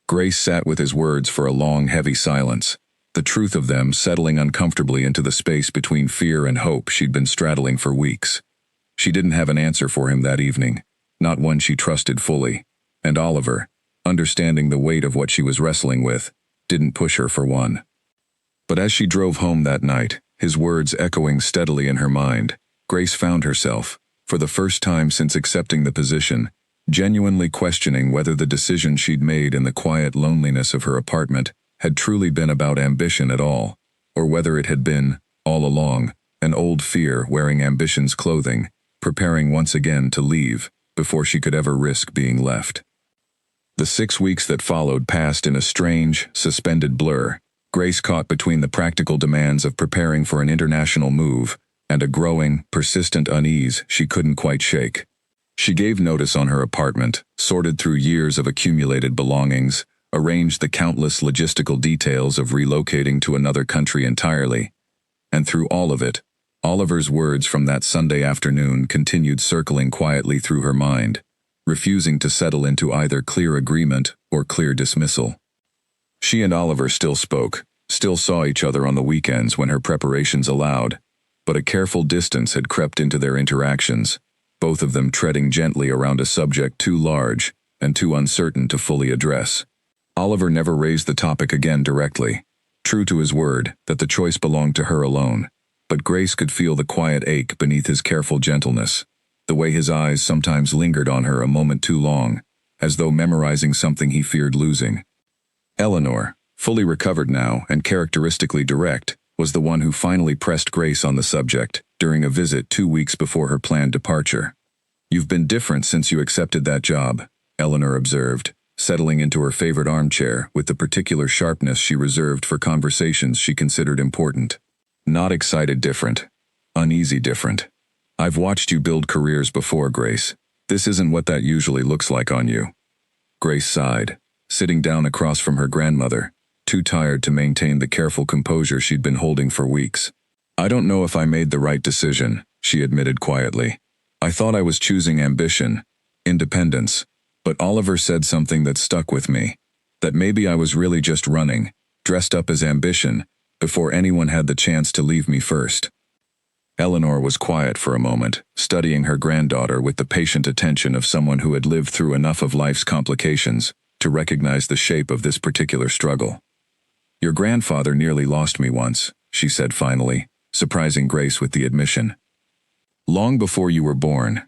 Grace sat with his words for a long, heavy silence, the truth of them settling uncomfortably into the space between fear and hope she'd been straddling for weeks. She didn't have an answer for him that evening, not one she trusted fully, and Oliver, understanding the weight of what she was wrestling with, didn't push her for one. But as she drove home that night, his words echoing steadily in her mind. Grace found herself, for the first time since accepting the position, genuinely questioning whether the decision she'd made in the quiet loneliness of her apartment had truly been about ambition at all, or whether it had been, all along, an old fear wearing ambition's clothing, preparing once again to leave before she could ever risk being left. The 6 weeks that followed passed in a strange, suspended blur, Grace caught between the practical demands of preparing for an international move and a growing, persistent unease she couldn't quite shake. She gave notice on her apartment, sorted through years of accumulated belongings, arranged the countless logistical details of relocating to another country entirely, and through all of it, Oliver's words from that Sunday afternoon continued circling quietly through her mind, refusing to settle into either clear agreement or clear dismissal. She and Oliver still spoke, still saw each other on the weekends when her preparations allowed, but a careful distance had crept into their interactions, both of them treading gently around a subject too large and too uncertain to fully address. Oliver never raised the topic again directly, true to his word that the choice belonged to her alone, but Grace could feel the quiet ache beneath his careful gentleness, the way his eyes sometimes lingered on her a moment too long, as though memorizing something he feared losing. Eleanor, fully recovered now and characteristically direct, was the one who finally pressed Grace on the subject during a visit 2 weeks before her planned departure. "You've been different since you accepted that job," Eleanor observed, settling into her favorite armchair with the particular sharpness she reserved for conversations she considered important. "Not excited different. Uneasy different. I've watched you build careers before, Grace. This isn't what that usually looks like on you." Grace sighed, sitting down across from her grandmother, too tired to maintain the careful composure she'd been holding for weeks. "I don't know if I made the right decision," she admitted quietly. "I thought I was choosing ambition, independence, but Oliver said something that stuck with me, that maybe I was really just running, dressed up as ambition, before anyone had the chance to leave me first." Eleanor was quiet for a moment, studying her granddaughter with the patient attention of someone who had lived through enough of life's complications to recognize the shape of this particular struggle. "Your grandfather nearly lost me once," she said finally, surprising Grace with the admission. "Long before you were born,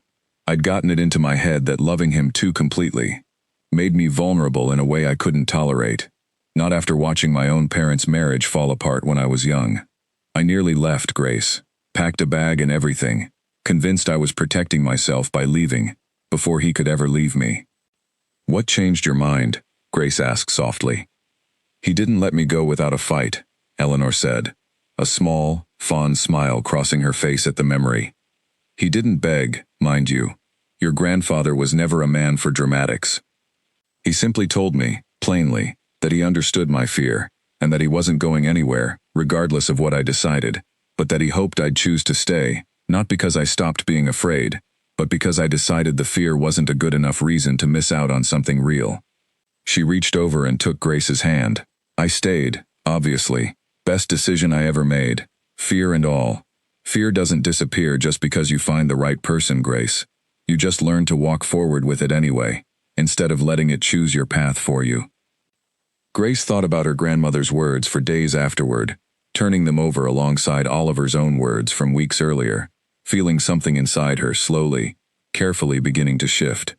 I'd gotten it into my head that loving him too completely made me vulnerable in a way I couldn't tolerate, not after watching my own parents' marriage fall apart when I was young. I nearly left, Grace, packed a bag and everything, convinced I was protecting myself by leaving, before he could ever leave me." "What changed your mind?" Grace asked softly. "He didn't let me go without a fight," Eleanor said, a small, fond smile crossing her face at the memory. "He didn't beg, mind you. Your grandfather was never a man for dramatics. He simply told me, plainly, that he understood my fear, and that he wasn't going anywhere, regardless of what I decided, but that he hoped I'd choose to stay, not because I stopped being afraid, but because I decided the fear wasn't a good enough reason to miss out on something real." She reached over and took Grace's hand. "I stayed, obviously. Best decision I ever made. Fear and all. Fear doesn't disappear just because you find the right person, Grace. You just learn to walk forward with it anyway, instead of letting it choose your path for you." Grace thought about her grandmother's words for days afterward, turning them over alongside Oliver's own words from weeks earlier, feeling something inside her slowly, carefully beginning to shift.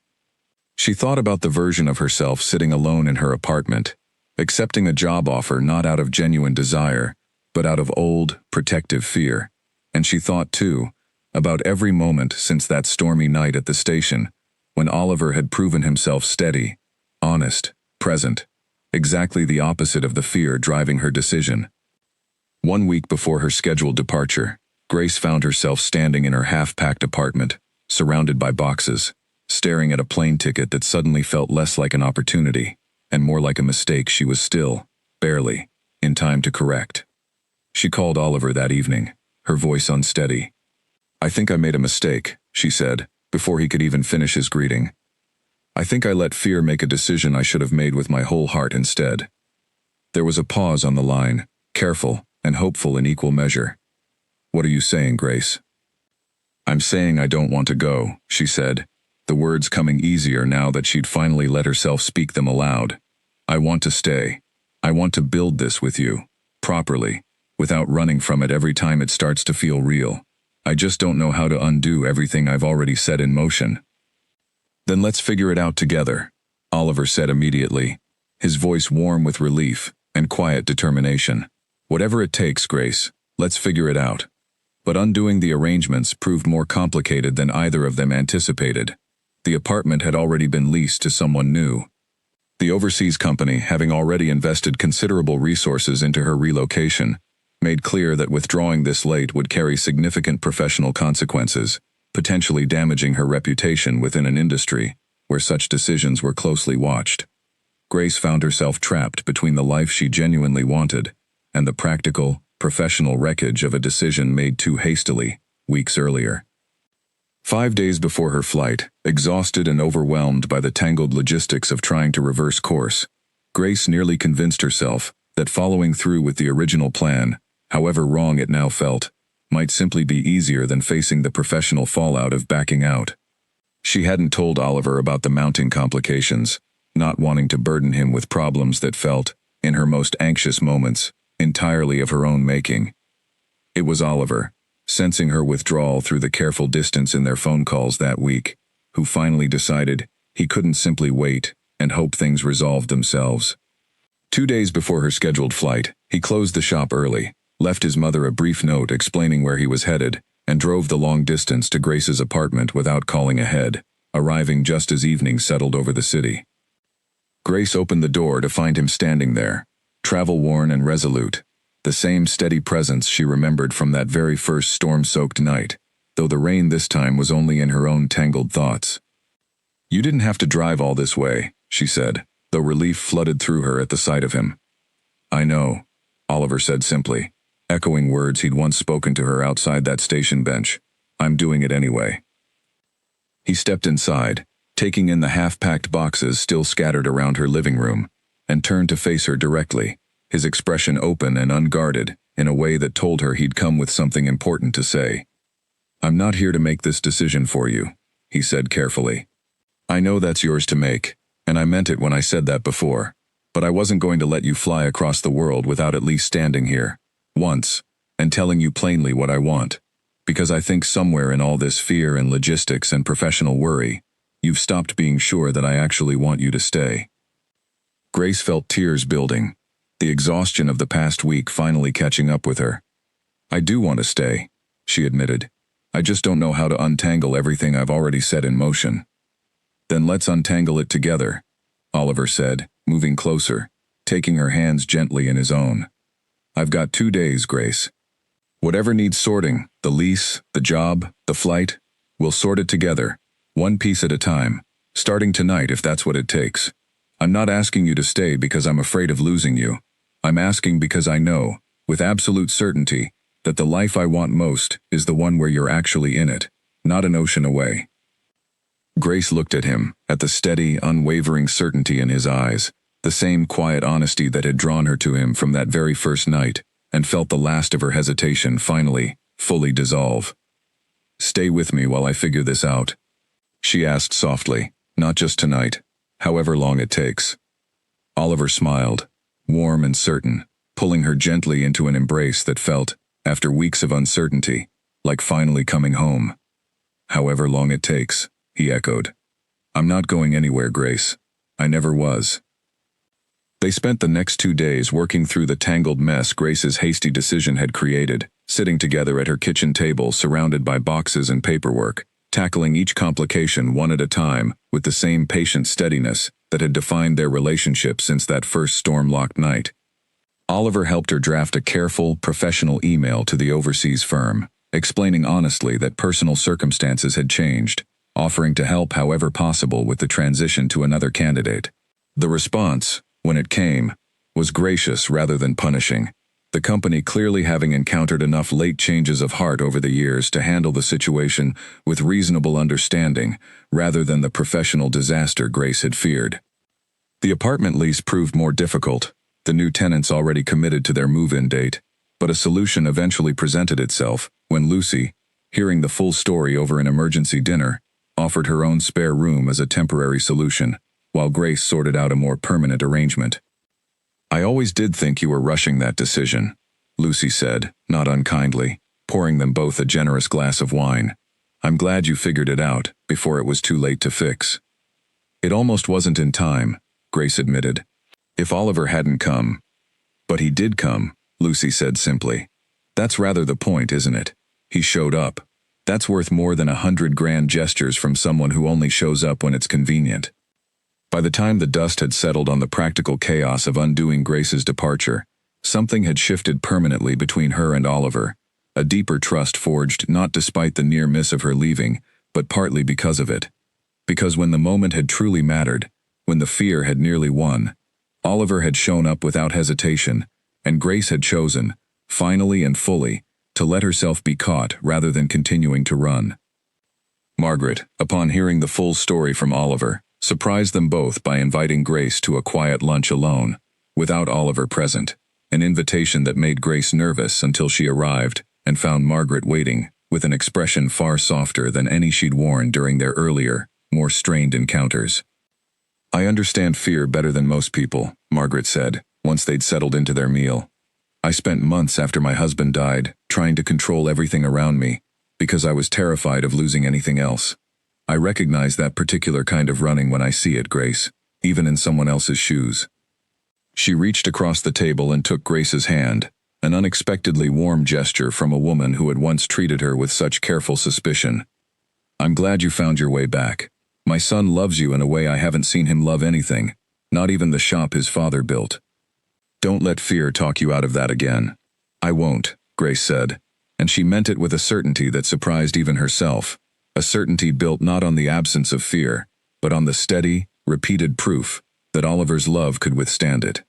She thought about the version of herself sitting alone in her apartment, accepting a job offer not out of genuine desire, but out of old, protective fear. And she thought, too, about every moment since that stormy night at the station, when Oliver had proven himself steady, honest, present, exactly the opposite of the fear driving her decision. 1 week before her scheduled departure, Grace found herself standing in her half-packed apartment, surrounded by boxes, staring at a plane ticket that suddenly felt less like an opportunity, and more like a mistake she was still, barely, in time to correct. She called Oliver that evening, her voice unsteady. "I think I made a mistake," she said, before he could even finish his greeting. "I think I let fear make a decision I should have made with my whole heart instead." There was a pause on the line, careful and hopeful in equal measure. "What are you saying, Grace?" "I'm saying I don't want to go," she said, the words coming easier now that she'd finally let herself speak them aloud. "I want to stay. I want to build this with you, properly, without running from it every time it starts to feel real. I just don't know how to undo everything I've already set in motion. Then let's figure it out together, Oliver said immediately, his voice warm with relief and quiet determination. Whatever it takes, Grace, let's figure it out. But undoing the arrangements proved more complicated than either of them anticipated. The apartment had already been leased to someone new. The overseas company, having already invested considerable resources into her relocation, made clear that withdrawing this late would carry significant professional consequences, potentially damaging her reputation within an industry where such decisions were closely watched. Grace found herself trapped between the life she genuinely wanted and the practical, professional wreckage of a decision made too hastily, weeks earlier. 5 days before her flight, exhausted and overwhelmed by the tangled logistics of trying to reverse course, Grace nearly convinced herself that following through with the original plan, however wrong it now felt, might simply be easier than facing the professional fallout of backing out. She hadn't told Oliver about the mounting complications, not wanting to burden him with problems that felt, in her most anxious moments, entirely of her own making. It was Oliver, sensing her withdrawal through the careful distance in their phone calls that week, who finally decided he couldn't simply wait and hope things resolved themselves. 2 days before her scheduled flight, he closed the shop early, left his mother a brief note explaining where he was headed, and drove the long distance to Grace's apartment without calling ahead, arriving just as evening settled over the city. Grace opened the door to find him standing there, travel-worn and resolute, the same steady presence she remembered from that very first storm-soaked night, though the rain this time was only in her own tangled thoughts. "You didn't have to drive all this way," she said, though relief flooded through her at the sight of him. "I know," Oliver said simply, echoing words he'd once spoken to her outside that station bench. "I'm doing it anyway." He stepped inside, taking in the half-packed boxes still scattered around her living room, and turned to face her directly, his expression open and unguarded in a way that told her he'd come with something important to say. "I'm not here to make this decision for you," he said carefully. "I know that's yours to make, and I meant it when I said that before, but I wasn't going to let you fly across the world without at least standing here, once, and telling you plainly what I want, because I think somewhere in all this fear and logistics and professional worry, you've stopped being sure that I actually want you to stay." Grace felt tears building, the exhaustion of the past week finally catching up with her. "I do want to stay," she admitted. "I just don't know how to untangle everything I've already set in motion." "Then let's untangle it together," Oliver said, moving closer, taking her hands gently in his own. "I've got 2 days, Grace. Whatever needs sorting, the lease, the job, the flight, we'll sort it together, one piece at a time, starting tonight if that's what it takes. I'm not asking you to stay because I'm afraid of losing you. I'm asking because I know, with absolute certainty, that the life I want most is the one where you're actually in it, not an ocean away." Grace looked at him, at the steady, unwavering certainty in his eyes, the same quiet honesty that had drawn her to him from that very first night, and felt the last of her hesitation finally, fully dissolve. "Stay with me while I figure this out," she asked softly, "not just tonight, however long it takes." Oliver smiled, warm and certain, pulling her gently into an embrace that felt, after weeks of uncertainty, like finally coming home. "However long it takes," he echoed. "I'm not going anywhere, Grace. I never was." They spent the next 2 days working through the tangled mess Grace's hasty decision had created, sitting together at her kitchen table surrounded by boxes and paperwork, tackling each complication one at a time with the same patient steadiness that had defined their relationship since that first storm-locked night. Oliver helped her draft a careful, professional email to the overseas firm, explaining honestly that personal circumstances had changed, offering to help however possible with the transition to another candidate. The response, when it came, was gracious rather than punishing, the company clearly having encountered enough late changes of heart over the years to handle the situation with reasonable understanding rather than the professional disaster Grace had feared. The apartment lease proved more difficult, the new tenants already committed to their move-in date, but a solution eventually presented itself when Lucy, hearing the full story over an emergency dinner, offered her own spare room as a temporary solution, while Grace sorted out a more permanent arrangement. "I always did think you were rushing that decision," Lucy said, not unkindly, pouring them both a generous glass of wine. I'm glad you figured it out before it was too late to fix. It almost wasn't in time, Grace admitted. If Oliver hadn't come. But he did come, Lucy said simply. That's rather the point, isn't it? He showed up. That's worth more than 100 grand gestures from someone who only shows up when it's convenient. By the time the dust had settled on the practical chaos of undoing Grace's departure, something had shifted permanently between her and Oliver, a deeper trust forged not despite the near miss of her leaving, but partly because of it. Because when the moment had truly mattered, when the fear had nearly won, Oliver had shown up without hesitation, and Grace had chosen, finally and fully, to let herself be caught rather than continuing to run. Margaret, upon hearing the full story from Oliver, surprised them both by inviting Grace to a quiet lunch alone, without Oliver present, an invitation that made Grace nervous until she arrived and found Margaret waiting, with an expression far softer than any she'd worn during their earlier, more strained encounters. I understand fear better than most people, Margaret said, once they'd settled into their meal. I spent months after my husband died, trying to control everything around me, because I was terrified of losing anything else. I recognize that particular kind of running when I see it, Grace, even in someone else's shoes. She reached across the table and took Grace's hand, an unexpectedly warm gesture from a woman who had once treated her with such careful suspicion. I'm glad you found your way back. My son loves you in a way I haven't seen him love anything, not even the shop his father built. Don't let fear talk you out of that again. I won't, Grace said, and she meant it with a certainty that surprised even herself, a certainty built not on the absence of fear, but on the steady, repeated proof that Oliver's love could withstand it.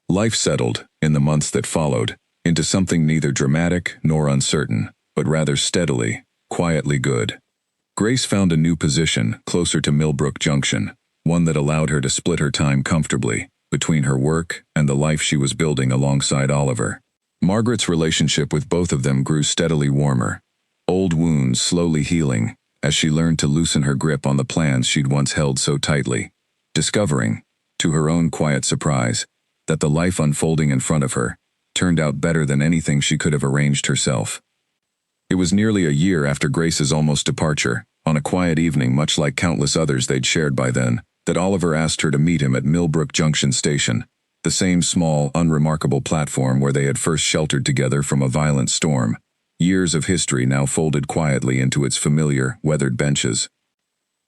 Life settled, in the months that followed, into something neither dramatic nor uncertain, but rather steadily, quietly good. Grace found a new position closer to Millbrook Junction, one that allowed her to split her time comfortably between her work and the life she was building alongside Oliver. Margaret's relationship with both of them grew steadily warmer, old wounds slowly healing as she learned to loosen her grip on the plans she'd once held so tightly, discovering, to her own quiet surprise, that the life unfolding in front of her turned out better than anything she could have arranged herself. It was nearly a year after Grace's almost departure, on a quiet evening much like countless others they'd shared by then, that Oliver asked her to meet him at Millbrook Junction Station, the same small, unremarkable platform where they had first sheltered together from a violent storm, years of history now folded quietly into its familiar, weathered benches.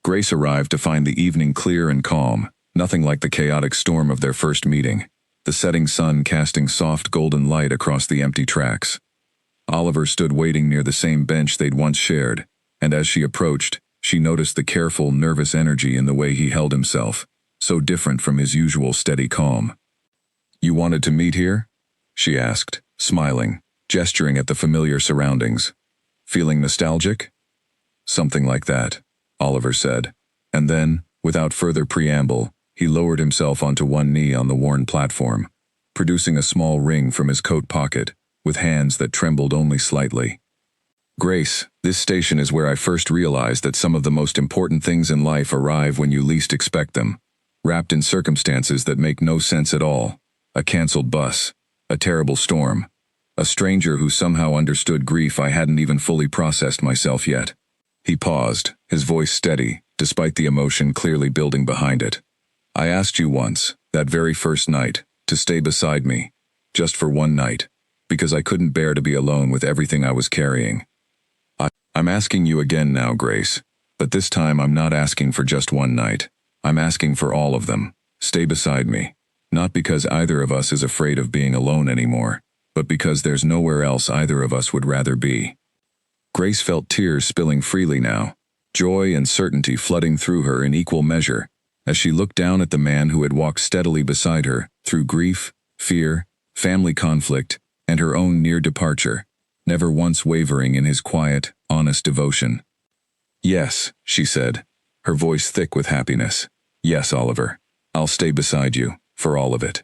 Grace arrived to find the evening clear and calm, nothing like the chaotic storm of their first meeting, the setting sun casting soft golden light across the empty tracks. Oliver stood waiting near the same bench they'd once shared, and as she approached, she noticed the careful, nervous energy in the way he held himself, so different from his usual steady calm. You wanted to meet here? She asked, smiling, gesturing at the familiar surroundings. Feeling nostalgic? Something like that, Oliver said, and then, without further preamble, he lowered himself onto one knee on the worn platform, producing a small ring from his coat pocket, with hands that trembled only slightly. Grace, this station is where I first realized that some of the most important things in life arrive when you least expect them, wrapped in circumstances that make no sense at all. A canceled bus, a terrible storm, a stranger who somehow understood grief I hadn't even fully processed myself yet. He paused, his voice steady, despite the emotion clearly building behind it. I asked you once, that very first night, to stay beside me, just for one night, because I couldn't bear to be alone with everything I was carrying. I'm asking you again now, Grace, but this time I'm not asking for just one night. I'm asking for all of them. Stay beside me. Not because either of us is afraid of being alone anymore, but because there's nowhere else either of us would rather be. Grace felt tears spilling freely now, joy and certainty flooding through her in equal measure, as she looked down at the man who had walked steadily beside her through grief, fear, family conflict, and her own near departure, never once wavering in his quiet, honest devotion. Yes, she said, her voice thick with happiness. Yes, Oliver, I'll stay beside you, for all of it.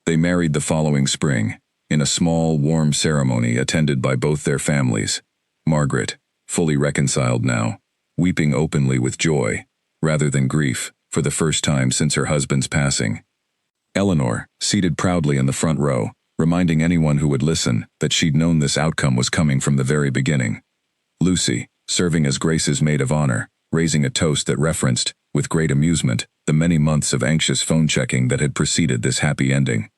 They married the following spring, in a small, warm ceremony attended by both their families. Margaret, fully reconciled now, weeping openly with joy, rather than grief, for the first time since her husband's passing. Eleanor, seated proudly in the front row, reminding anyone who would listen that she'd known this outcome was coming from the very beginning. Lucy, serving as Grace's maid of honor, raising a toast that referenced, with great amusement, the many months of anxious phone checking that had preceded this happy ending.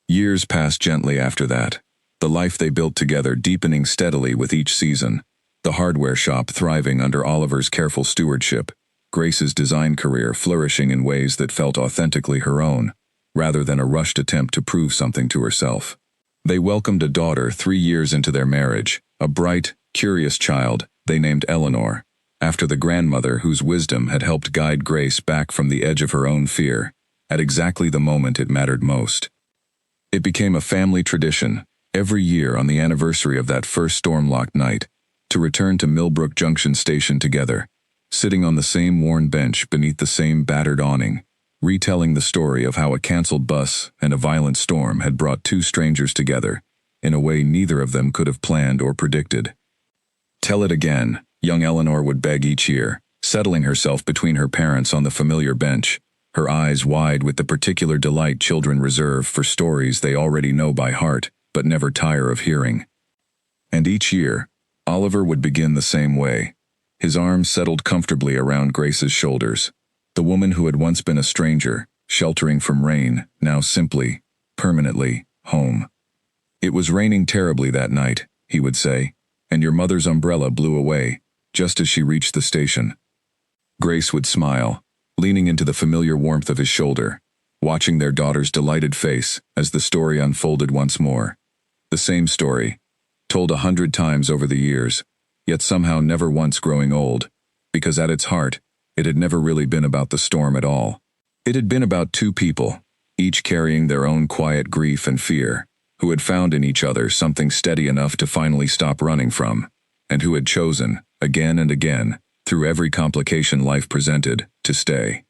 Years passed gently after that, the life they built together deepening steadily with each season, the hardware shop thriving under Oliver's careful stewardship, Grace's design career flourishing in ways that felt authentically her own, rather than a rushed attempt to prove something to herself. They welcomed a daughter 3 years into their marriage, a bright, curious child they named Eleanor, after the grandmother whose wisdom had helped guide Grace back from the edge of her own fear, at exactly the moment it mattered most. It became a family tradition, every year on the anniversary of that first storm-locked night, to return to Millbrook Junction Station together, sitting on the same worn bench beneath the same battered awning, retelling the story of how a canceled bus and a violent storm had brought two strangers together, in a way neither of them could have planned or predicted. "Tell it again," young Eleanor would beg each year, settling herself between her parents on the familiar bench, her eyes wide with the particular delight children reserve for stories they already know by heart but never tire of hearing. And each year, Oliver would begin the same way, his arms settled comfortably around Grace's shoulders, the woman who had once been a stranger, sheltering from rain, now simply, permanently, home. "It was raining terribly that night," he would say, "and your mother's umbrella blew away, just as she reached the station." Grace would smile, leaning into the familiar warmth of his shoulder, watching their daughter's delighted face as the story unfolded once more. The same story, told 100 times over the years, yet somehow never once growing old, because at its heart, it had never really been about the storm at all. It had been about two people, each carrying their own quiet grief and fear, who had found in each other something steady enough to finally stop running from, and who had chosen, again and again, through every complication life presented, to stay.